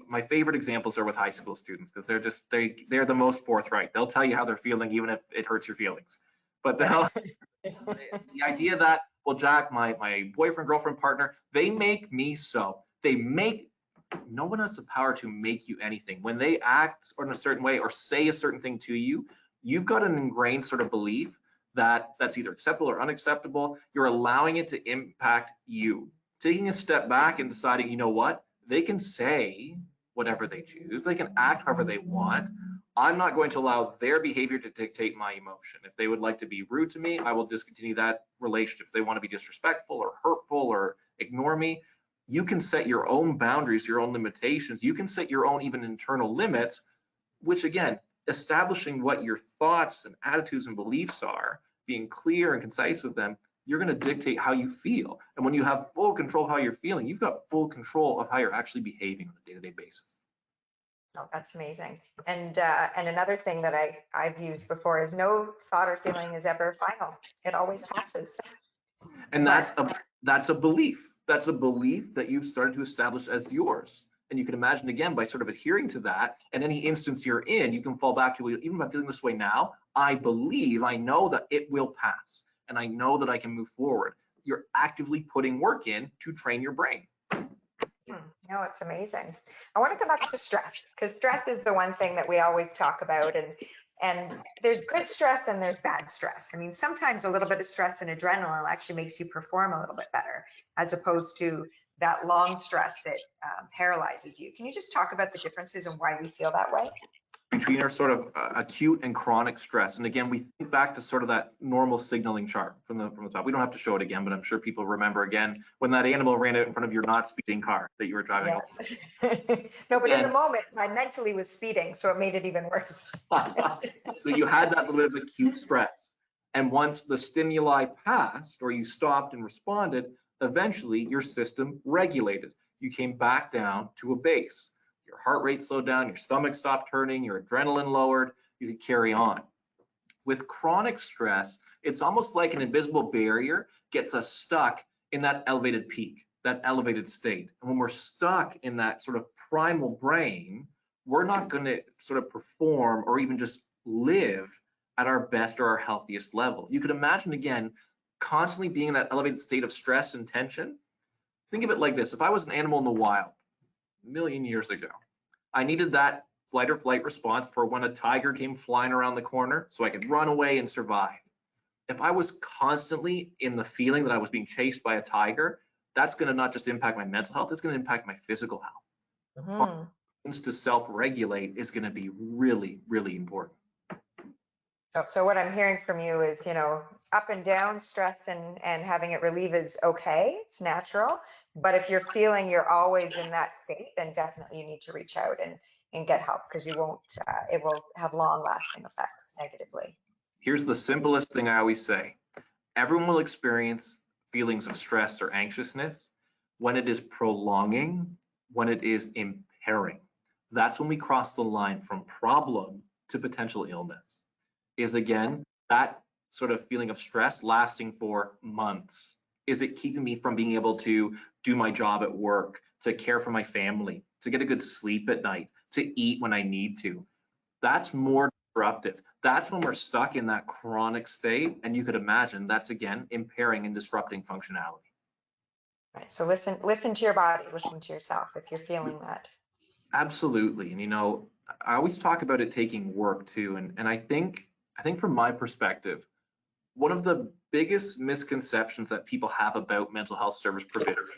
[SPEAKER 2] my favorite examples are with high school students because they're the most forthright. They'll tell you how they're feeling even if it hurts your feelings. But the idea that, well, Jack, my boyfriend, girlfriend, partner, they make me so. No one has the power to make you anything. When they act in a certain way or say a certain thing to you, you've got an ingrained sort of belief that that's either acceptable or unacceptable. You're allowing it to impact you. taking a step back and deciding, you know what, they can say whatever they choose, they can act however they want. I'm not going to allow their behavior to dictate my emotion. If they would like to be rude to me, I will discontinue that relationship. If they want to be disrespectful or hurtful or ignore me, you can set your own boundaries, your own limitations. You can set your own even internal limits, which again, establishing what your thoughts and attitudes and beliefs are, being clear and concise with them, you're going to dictate how you feel. And when you have full control of how you're feeling, you've got full control of how you're actually behaving on a day-to-day basis.
[SPEAKER 1] Oh, that's amazing. And another thing that I've used before is no thought or feeling is ever final. It always passes.
[SPEAKER 2] And that's a belief. That's a belief that you've started to establish as yours. And you can imagine, again, by sort of adhering to that, and any instance you're in, you can fall back to, even if I'm feeling this way now, I believe, I know that it will pass, and I know that I can move forward. You're actively putting work in to train your brain.
[SPEAKER 1] No, it's amazing. I want to come back to stress, because stress is the one thing that we always talk about, and there's good stress and there's bad stress. I mean, sometimes a little bit of stress and adrenaline actually makes you perform a little bit better, as opposed to that long stress that paralyzes you. Can you just talk about the differences and why we feel that way?
[SPEAKER 2] Between our sort of acute and chronic stress. And again, we think back to sort of that normal signaling chart from the top. We don't have to show it again, but I'm sure people remember again when that animal ran out in front of your not speeding car that you were driving.
[SPEAKER 1] Yes. No, but in the moment, I mentally was speeding, so it made it even worse.
[SPEAKER 2] So you had that little bit of acute stress. And once the stimuli passed or you stopped and responded, eventually your system regulated. You came back down to a base. Your heart rate slowed down, your stomach stopped turning, your adrenaline lowered, you could carry on. With chronic stress, it's almost like an invisible barrier gets us stuck in that elevated peak, that elevated state. And when we're stuck in that sort of primal brain, we're not going to sort of perform or even just live at our best or our healthiest level. You could imagine, again, constantly being in that elevated state of stress and tension. Think of it like this. If I was an animal in the wild, a million years ago, I needed that flight or flight response for when a tiger came flying around the corner so I could run away and survive. If I was constantly in the feeling that I was being chased by a tiger, that's going to not just impact my mental health, it's going to impact my physical health.
[SPEAKER 1] Mm-hmm.
[SPEAKER 2] To self-regulate is going to be really, really important.
[SPEAKER 1] So what I'm hearing from you is, up and down stress and having it relieve is okay. It's natural. But if you're feeling you're always in that state, then definitely you need to reach out and get help, because you won't, it will have long lasting effects negatively.
[SPEAKER 2] Here's the simplest thing I always say. Everyone will experience feelings of stress or anxiousness when it is prolonging, when it is impairing. That's when we cross the line from problem to potential illness. Is again, that sort of feeling of stress lasting for months. Is it keeping me from being able to do my job at work, to care for my family, to get a good sleep at night, to eat when I need to? That's more disruptive. That's when we're stuck in that chronic state. And you could imagine that's, again, impairing and disrupting functionality.
[SPEAKER 1] Right. So listen to your body, listen to yourself if you're feeling that.
[SPEAKER 2] Absolutely. And, I always talk about it taking work too. And I think from my perspective, one of the biggest misconceptions that people have about mental health service providers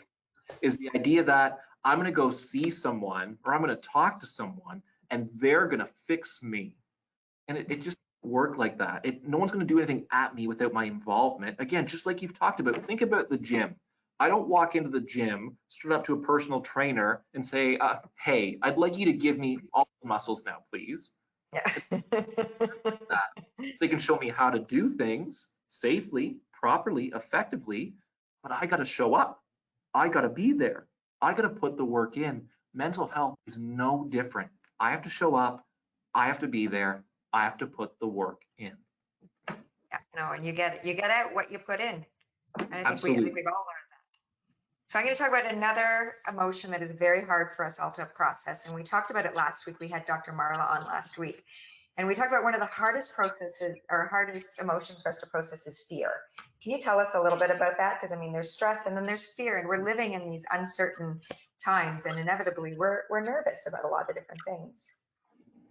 [SPEAKER 2] is the idea that I'm going to go see someone or I'm going to talk to someone and they're going to fix me. And it just doesn't work like that. No one's going to do anything at me without my involvement. Again, just like you've talked about, think about the gym. I don't walk into the gym, straight up to a personal trainer and say, hey, I'd like you to give me all the muscles now, please.
[SPEAKER 1] Yeah.
[SPEAKER 2] They can show me how to do things safely, properly, effectively, but I got to show up. I got to be there. I got to put the work in. Mental health is no different. I have to show up. I have to be there. I have to put the work in.
[SPEAKER 1] Yeah, and you get out what you put in. And I think we've all learned that. So I'm going to talk about another emotion that is very hard for us all to process. And we talked about it last week. We had Dr. Marla on last week. And we talked about one of the hardest processes or hardest emotions for us to process is fear. Can you tell us a little bit about that? Because there's stress and then there's fear, and we're living in these uncertain times, and inevitably we're nervous about a lot of different things.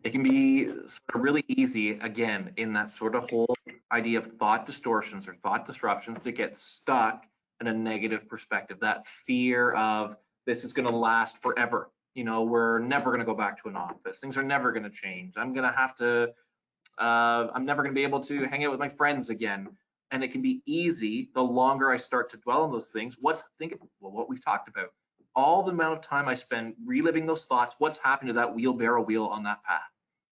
[SPEAKER 2] It can be sort of really easy, again, in that sort of whole idea of thought distortions or thought disruptions to get stuck and a negative perspective, that fear of this is going to last forever. You know, we're never going to go back to an office. Things are never going to change. I'm going to have to, I'm never going to be able to hang out with my friends again. And it can be easy the longer I start to dwell on those things. What we've talked about, all the amount of time I spend reliving those thoughts, what's happening to that wheelbarrow wheel on that path?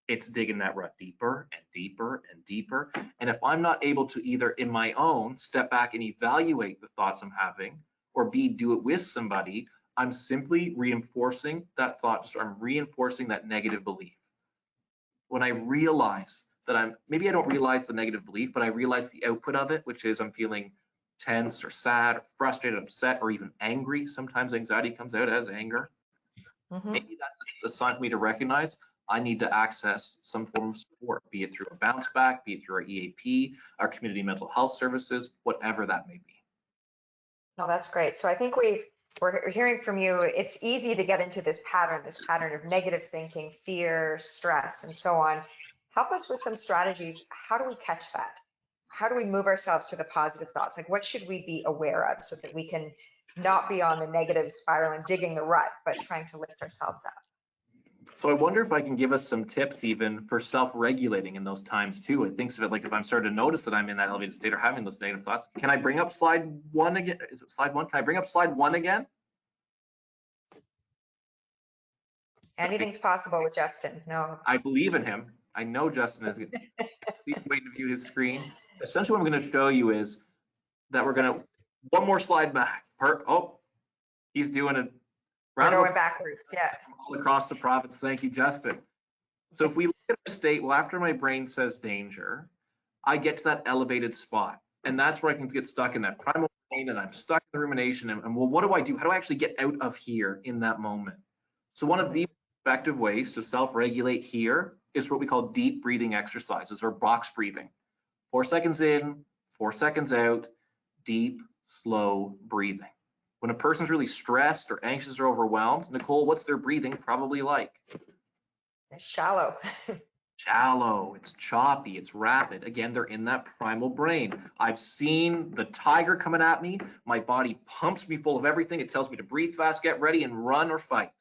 [SPEAKER 2] It's digging that rut deeper and deeper and deeper. And if I'm not able to either in my own step back and evaluate the thoughts I'm having, or B, do it with somebody, I'm simply reinforcing that thought, I'm reinforcing that negative belief. When I realize that maybe I don't realize the negative belief, but I realize the output of it, which is I'm feeling tense or sad or frustrated, upset, or even angry. Sometimes anxiety comes out as anger. Maybe that's a sign for me to recognize I need to access some form of support, be it through a bounce back, be it through our EAP, our community mental health services, whatever that may be.
[SPEAKER 1] No, that's great. So I think we're hearing from you, it's easy to get into this pattern of negative thinking, fear, stress, and so on. Help us with some strategies. How do we catch that? How do we move ourselves to the positive thoughts? Like, what should we be aware of so that we can not be on the negative spiral and digging the rut, but trying to lift ourselves up?
[SPEAKER 2] So I wonder if I can give us some tips even for self-regulating in those times too. It thinks of it like if I'm starting to notice that I'm in that elevated state or having those negative thoughts. Can I bring up slide 1 again? Is it slide 1? Can I bring up slide 1 again?
[SPEAKER 1] Anything's possible with Justin. No.
[SPEAKER 2] I believe in him. I know Justin is waiting to view his screen. Essentially what I'm going to show you is that we're going to, one more slide back. Oh, he's doing it.
[SPEAKER 1] We're going backwards, yeah.
[SPEAKER 2] All across the province. Thank you, Justin. So if we look at our state, well, after my brain says danger, I get to that elevated spot. And that's where I can get stuck in that primal brain, and I'm stuck in the rumination. And well, what do I do? How do I actually get out of here in that moment? So one of the effective ways to self-regulate here is what we call deep breathing exercises, or box breathing. 4 seconds in, 4 seconds out, deep, slow breathing. When a person's really stressed or anxious or overwhelmed, Nicole, what's their breathing probably like?
[SPEAKER 1] It's shallow.
[SPEAKER 2] Shallow, it's choppy, it's rapid. Again, they're in that primal brain. I've seen the tiger coming at me. My body pumps me full of everything. It tells me to breathe fast, get ready, and run or fight.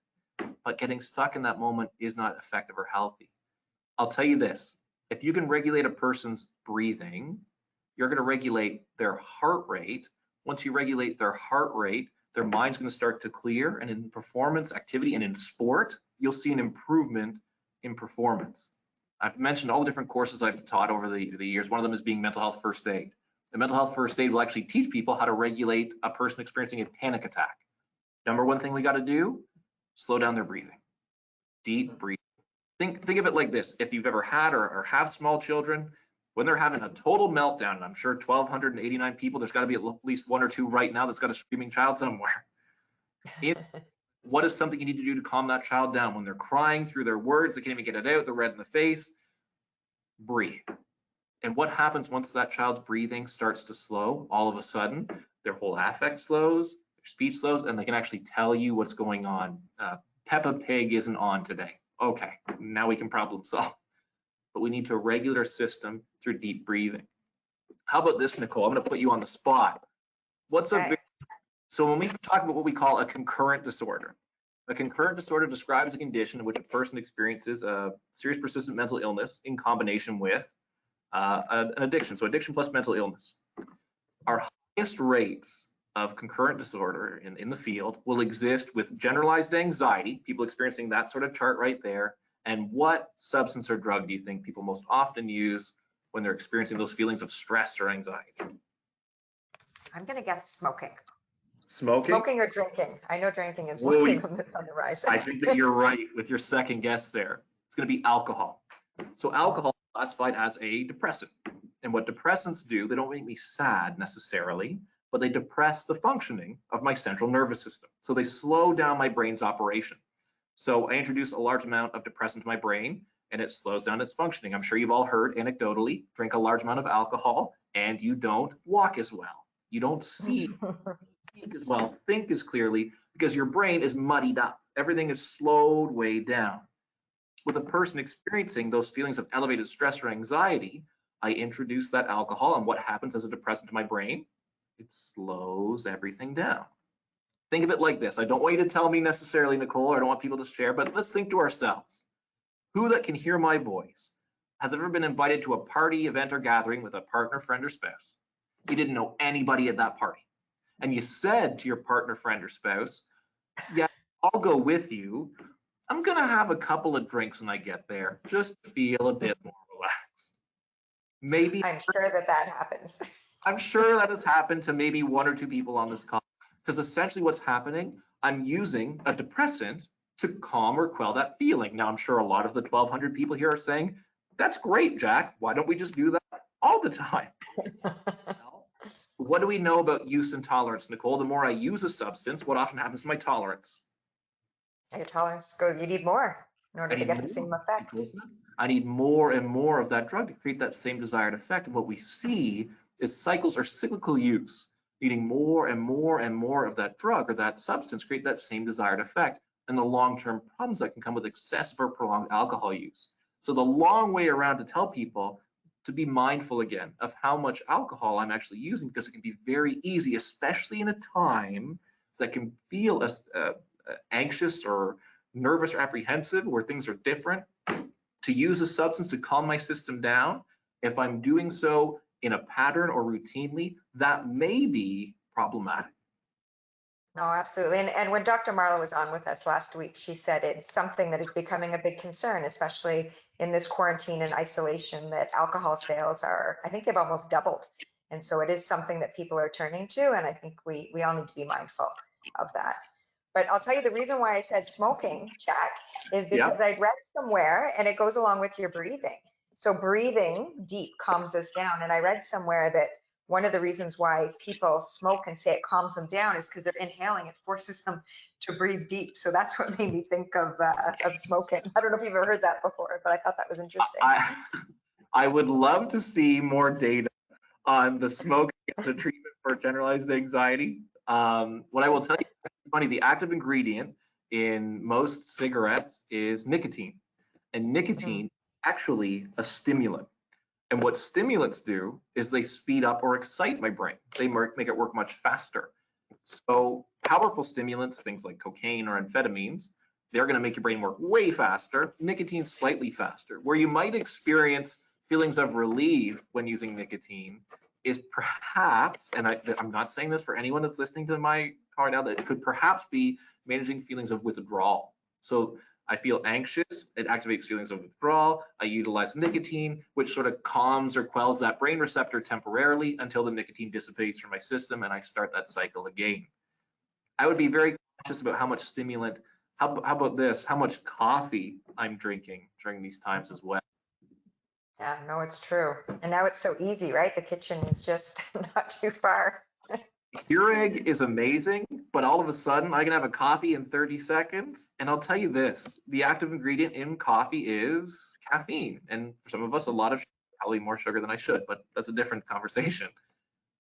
[SPEAKER 2] But getting stuck in that moment is not effective or healthy. I'll tell you this, if you can regulate a person's breathing, you're going to regulate their heart rate. Once you regulate their heart rate, their mind's going to start to clear, and in performance, activity, and in sport, you'll see an improvement in performance. I've mentioned all the different courses I've taught over the years. One of them is being mental health first aid. The mental health first aid will actually teach people how to regulate a person experiencing a panic attack. Number one thing we got to do, slow down their breathing. Deep breathing. Think of it like this. If you've ever had or have small children, when they're having a total meltdown, and I'm sure 1,289 people, there's got to be at least 1 or 2 right now that's got a screaming child somewhere. What is something you need to do to calm that child down? When they're crying through their words, they can't even get it out, they're red in the face, breathe. And what happens once that child's breathing starts to slow? All of a sudden, their whole affect slows, their speech slows, and they can actually tell you what's going on. Peppa Pig isn't on today. Okay, now we can problem solve. But we need to regulate our system through deep breathing. How about this, Nicole? I'm going to put you on the spot. So when we talk about what we call a concurrent disorder describes a condition in which a person experiences a serious persistent mental illness in combination with an addiction. So addiction plus mental illness. Our highest rates of concurrent disorder in the field will exist with generalized anxiety, people experiencing that sort of chart right there. And what substance or drug do you think people most often use when they're experiencing those feelings of stress or anxiety?
[SPEAKER 1] I'm going to guess smoking.
[SPEAKER 2] Smoking?
[SPEAKER 1] Smoking or drinking. I know drinking is one of them that's on the rise.
[SPEAKER 2] I think that you're right with your second guess there. It's going to be alcohol. So alcohol is classified as a depressant. And what depressants do, they don't make me sad necessarily, but they depress the functioning of my central nervous system. So they slow down my brain's operation. So I introduce a large amount of depressant to my brain, and it slows down its functioning. I'm sure you've all heard anecdotally, drink a large amount of alcohol, and you don't walk as well. You don't see as well, think as clearly, because your brain is muddied up. Everything is slowed way down. With a person experiencing those feelings of elevated stress or anxiety, I introduce that alcohol, and what happens as a depressant to my brain? it slows everything down. Think of it like this. I don't want you to tell me necessarily, Nicole, or I don't want people to share, but let's think to ourselves. Who that can hear my voice has ever been invited to a party, event, or gathering with a partner, friend, or spouse? You didn't know anybody at that party. And you said to your partner, friend, or spouse, yeah, I'll go with you. I'm going to have a couple of drinks when I get there, just to feel a bit more relaxed. Maybe
[SPEAKER 1] I'm sure that happens.
[SPEAKER 2] I'm sure that has happened to maybe one or two people on this call, because essentially what's happening, I'm using a depressant to calm or quell that feeling. Now, I'm sure a lot of the 1,200 people here are saying, that's great, Jack. Why don't we just do that all the time? Well, what do we know about use and tolerance, Nicole? The more I use a substance, what often happens to my tolerance?
[SPEAKER 1] Your tolerance goes, you need more in order to get the same effect.
[SPEAKER 2] I need more and more of that drug to create that same desired effect. And what we see is cycles or cyclical use, needing more and more and more of that drug or that substance, create that same desired effect, and the long-term problems that can come with excessive or prolonged alcohol use. So the long way around to tell people to be mindful again of how much alcohol I'm actually using, because it can be very easy, especially in a time that can feel anxious or nervous or apprehensive, where things are different, to use a substance to calm my system down. If I'm doing so in a pattern or routinely, that may be problematic.
[SPEAKER 1] No, absolutely. And when Dr. Marlowe was on with us last week, she said it's something that is becoming a big concern, especially in this quarantine and isolation, that alcohol sales are, I think they've almost doubled. And so it is something that people are turning to. And I think we all need to be mindful of that. But I'll tell you the reason why I said smoking, Jack, is because I read somewhere, and it goes along with your breathing. So breathing deep calms us down. And I read somewhere that one of the reasons why people smoke and say it calms them down is because they're inhaling. It forces them to breathe deep. So that's what made me think of smoking. I don't know if you've ever heard that before, but I thought that was interesting.
[SPEAKER 2] I would love to see more data on the smoking as a treatment for generalized anxiety. What I will tell you, it's funny, the active ingredient in most cigarettes is nicotine, and nicotine actually a stimulant. And what stimulants do is they speed up or excite my brain. They make it work much faster. So powerful stimulants, things like cocaine or amphetamines, they're going to make your brain work way faster. Nicotine slightly faster. Where you might experience feelings of relief when using nicotine is perhaps, and I'm not saying this for anyone that's listening to my call right now, that it could perhaps be managing feelings of withdrawal. So I feel anxious, it activates feelings of withdrawal. I utilize nicotine, which sort of calms or quells that brain receptor temporarily until the nicotine dissipates from my system and I start that cycle again. I would be very cautious about how much stimulant, how about this, how much coffee I'm drinking during these times as well.
[SPEAKER 1] Yeah, no, it's true. And now it's so easy, right? The kitchen is just not too far.
[SPEAKER 2] Keurig is amazing, but all of a sudden I can have a coffee in 30 seconds. And I'll tell you this, the active ingredient in coffee is caffeine. And for some of us, a lot of sugar, probably more sugar than I should, but that's a different conversation.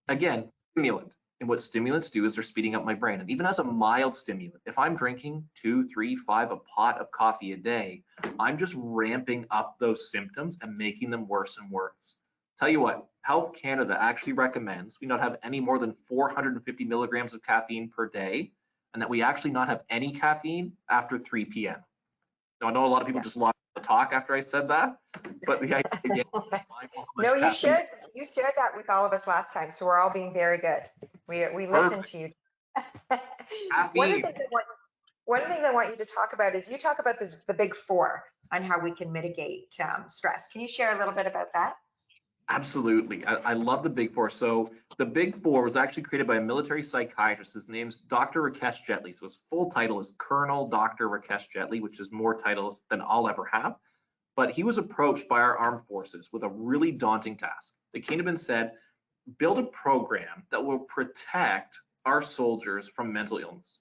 [SPEAKER 2] Again, stimulant. And what stimulants do is they're speeding up my brain. And even as a mild stimulant, if I'm drinking 2, 3, 5 a pot of coffee a day, I'm just ramping up those symptoms and making them worse and worse. Tell you what, Health Canada actually recommends we not have any more than 450 milligrams of caffeine per day, and that we actually not have any caffeine after 3 p.m. Now, I know a lot of people just lost the talk after I said that, but the idea again,
[SPEAKER 1] no, you shared that with all of us last time, so we're all being very good. We listened to you. One of the things I want you to talk about is you talk about the big four on how we can mitigate stress. Can you share a little bit about that?
[SPEAKER 2] Absolutely. I love the big four. So the big four was actually created by a military psychiatrist. His name's Dr. Rakesh Jetley. So his full title is Colonel Dr. Rakesh Jetley, which is more titles than I'll ever have. But he was approached by our armed forces with a really daunting task. They came to him and said, build a program that will protect our soldiers from mental illness.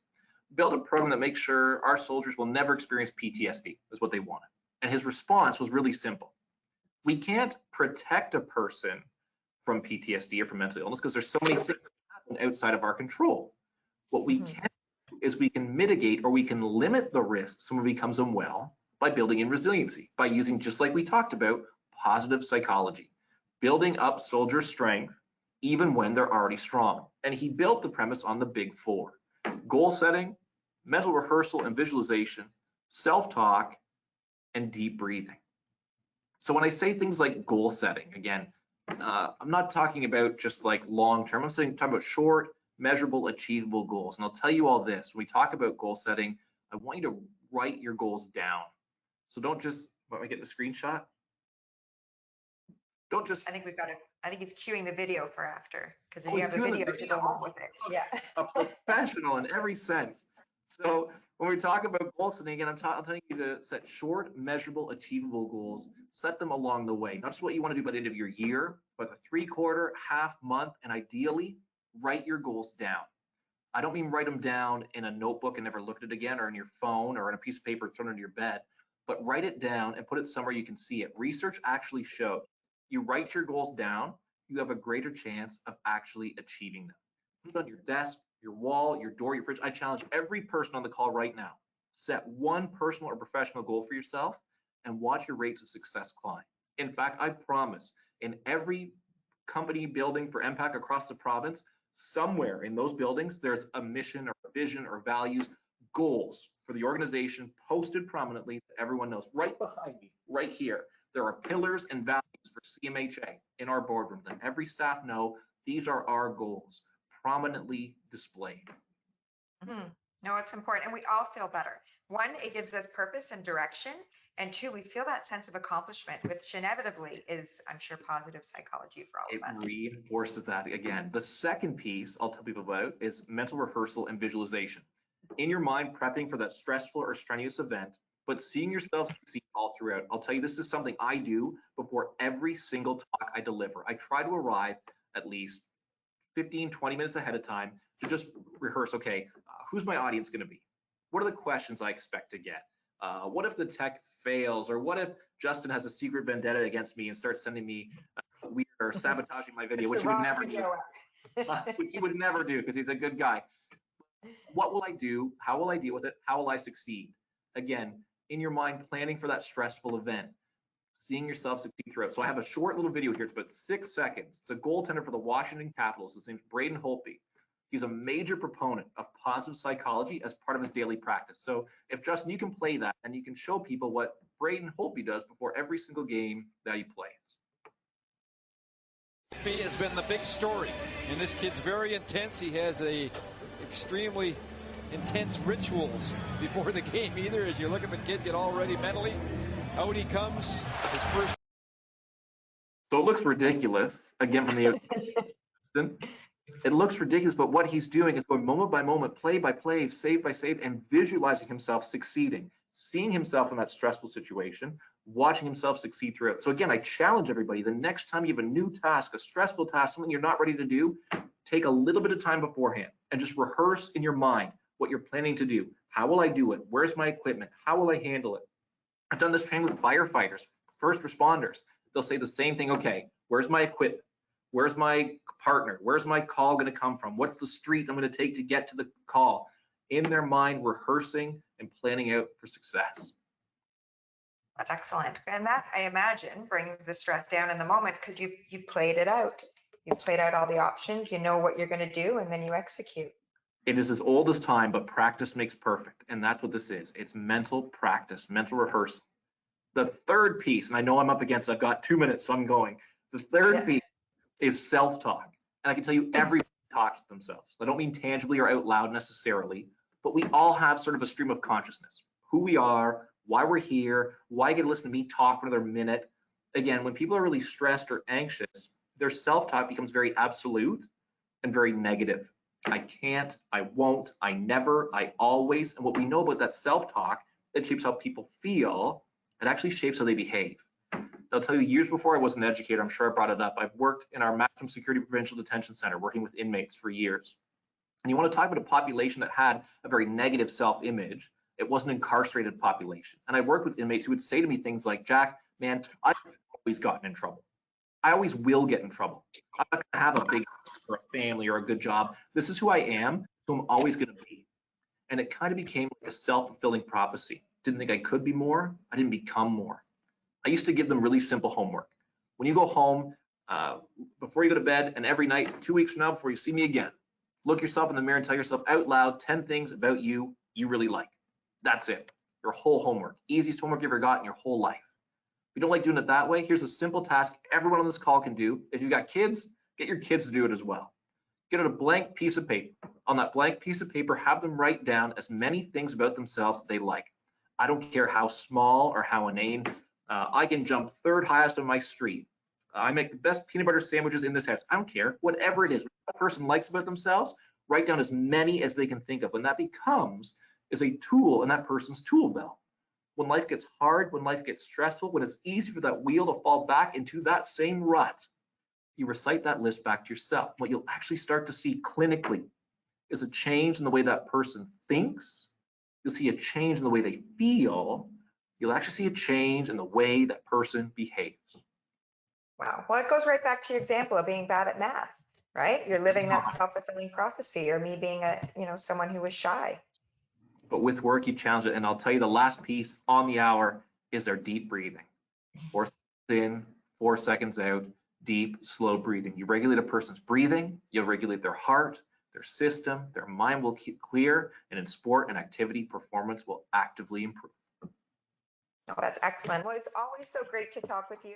[SPEAKER 2] Build a program that makes sure our soldiers will never experience PTSD, is what they wanted. And his response was really simple. We can't protect a person from PTSD or from mental illness because there's so many things that happen outside of our control. What we can do is we can mitigate or we can limit the risk someone becomes unwell by building in resiliency, by using, just like we talked about, positive psychology, building up soldier strength, even when they're already strong. And he built the premise on the big four: goal setting, mental rehearsal and visualization, self-talk, and deep breathing. So when I say things like goal setting, again, I'm not talking about just like long-term. I'm talking about short, measurable, achievable goals. And I'll tell you all this: when we talk about goal setting, I want you to write your goals down. So don't just, let me get the screenshot. Don't just.
[SPEAKER 1] I think we've got to, I think he's cueing the video for after, because
[SPEAKER 2] Oh,
[SPEAKER 1] you
[SPEAKER 2] he's
[SPEAKER 1] have a
[SPEAKER 2] cueing the
[SPEAKER 1] video to go
[SPEAKER 2] video.
[SPEAKER 1] along with it. Yeah.
[SPEAKER 2] A professional in every sense. So when we talk about goal setting, again, I'm telling you to set short, measurable, achievable goals. Set them along the way. Not just what you want to do by the end of your year, but the 3/4, half, month, and ideally, write your goals down. I don't mean write them down in a notebook and never look at it again, or in your phone, or in a piece of paper thrown under your bed, but write it down and put it somewhere you can see it. Research actually shows you write your goals down, you have a greater chance of actually achieving them. Put it on your desk, your wall, your door, your fridge. I challenge every person on the call right now: set one personal or professional goal for yourself and watch your rates of success climb. In fact, I promise, in every company building for MPAC across the province, somewhere in those buildings, there's a mission or a vision or values, goals for the organization posted prominently that everyone knows. Right behind me, right here, there are pillars and values for CMHA in our boardroom that every staff know these are our goals, prominently displayed.
[SPEAKER 1] Mhm. No, it's important. And we all feel better. One, it gives us purpose and direction. And two, we feel that sense of accomplishment, which inevitably is, I'm sure, positive psychology for all
[SPEAKER 2] It
[SPEAKER 1] of us.
[SPEAKER 2] reinforces that again. The second piece I'll tell people about is mental rehearsal and visualization. In your mind, prepping for that stressful or strenuous event, but seeing yourself succeed all throughout. I'll tell you, this is something I do before every single talk I deliver. I try to arrive at least 15, 20 minutes ahead of time to just rehearse, okay, who's my audience going to be? What are the questions I expect to get? What if the tech fails? Or what if Justin has a secret vendetta against me and starts sending me weird or sabotaging my video, which he would never do. Which he would never do because he's a good guy. What will I do? How will I deal with it? How will I succeed? Again, in your mind, planning for that stressful event, seeing yourself succeed throughout. So I have a short little video here. It's about 6 seconds. It's a goaltender for the Washington Capitals. His name's Braden Holtby. He's a major proponent of positive psychology as part of his daily practice. So if Justin, you can play that and you can show people what Braden Holtby does before every single game that he plays.
[SPEAKER 4] Holtby has been the big story, and this kid's very intense. He has a extremely intense rituals before the game either. As you look at the kid get all ready mentally, out he comes. His first.
[SPEAKER 2] So it looks ridiculous again from the outside. It looks ridiculous, but what he's doing is going moment by moment, play by play, save by save, and visualizing himself succeeding, seeing himself in that stressful situation, watching himself succeed through it. So again, I challenge everybody, the next time you have a new task, a stressful task, something you're not ready to do, take a little bit of time beforehand and just rehearse in your mind what you're planning to do. How will I do it? Where's my equipment? How will I handle it? I've done this training with firefighters, first responders. They'll say the same thing. Okay, where's my equipment? Where's my partner? Where's my call going to come from? What's the street I'm going to take to get to the call? In their mind, rehearsing and planning out for success.
[SPEAKER 1] That's excellent. And that, I imagine, brings the stress down in the moment because you played it out. You played out all the options, you know what you're going to do, and then you execute.
[SPEAKER 2] It is as old as time, but practice makes perfect. And that's what this is. It's mental practice, mental rehearsal. The third piece, and I know I'm up against it, I've got 2 minutes, so I'm going. The third piece is self-talk. And I can tell you everybody talks to themselves. I don't mean tangibly or out loud necessarily, but we all have sort of a stream of consciousness. Who we are, why we're here, why you get to listen to me talk for another minute. Again, when people are really stressed or anxious, their self-talk becomes very absolute and very negative. I can't, I won't, I never, I always. And what we know about that self-talk, that shapes how people feel, it actually shapes how they behave. I'll tell you, years before I was an educator, I'm sure I brought it up, I've worked in our maximum security provincial detention center, working with inmates for years. And you want to talk about a population that had a very negative self-image. It was an incarcerated population. And I worked with inmates who would say to me things like, Jack, man, I've always gotten in trouble. I always will get in trouble. I'm not going to have a big house or a family or a good job. This is who I am, who I'm always going to be. And it kind of became like a self-fulfilling prophecy. Didn't think I could be more. I didn't become more. I used to give them really simple homework. When you go home, before you go to bed and every night, 2 weeks from now, before you see me again, look yourself in the mirror and tell yourself out loud 10 things about you really like. That's it. Your whole homework. Easiest homework you ever got in your whole life. If you don't like doing it that way, here's a simple task everyone on this call can do. If you've got kids, get your kids to do it as well. Get out a blank piece of paper. On that blank piece of paper, have them write down as many things about themselves they like. I don't care how small or how inane. I can jump third highest on my street. I make the best peanut butter sandwiches in this house. I don't care. Whatever it is, what a person likes about themselves, write down as many as they can think of. When that becomes is a tool in that person's tool belt. When life gets hard, when life gets stressful, when it's easy for that wheel to fall back into that same rut, you recite that list back to yourself. What you'll actually start to see clinically is a change in the way that person thinks. You'll see a change in the way they feel. You'll actually see a change in the way that person behaves.
[SPEAKER 1] Wow. Well, it goes right back to your example of being bad at math, right? You're living that self-fulfilling prophecy, or me being someone who was shy.
[SPEAKER 2] But with work, you challenge it. And I'll tell you, the last piece on the hour is our deep breathing. 4 seconds in, 4 seconds out, deep, slow breathing. You regulate a person's breathing, you'll regulate their heart, their system, their mind will keep clear, and in sport and activity, performance will actively improve.
[SPEAKER 1] Oh, that's excellent. Well, it's always so great to talk with you.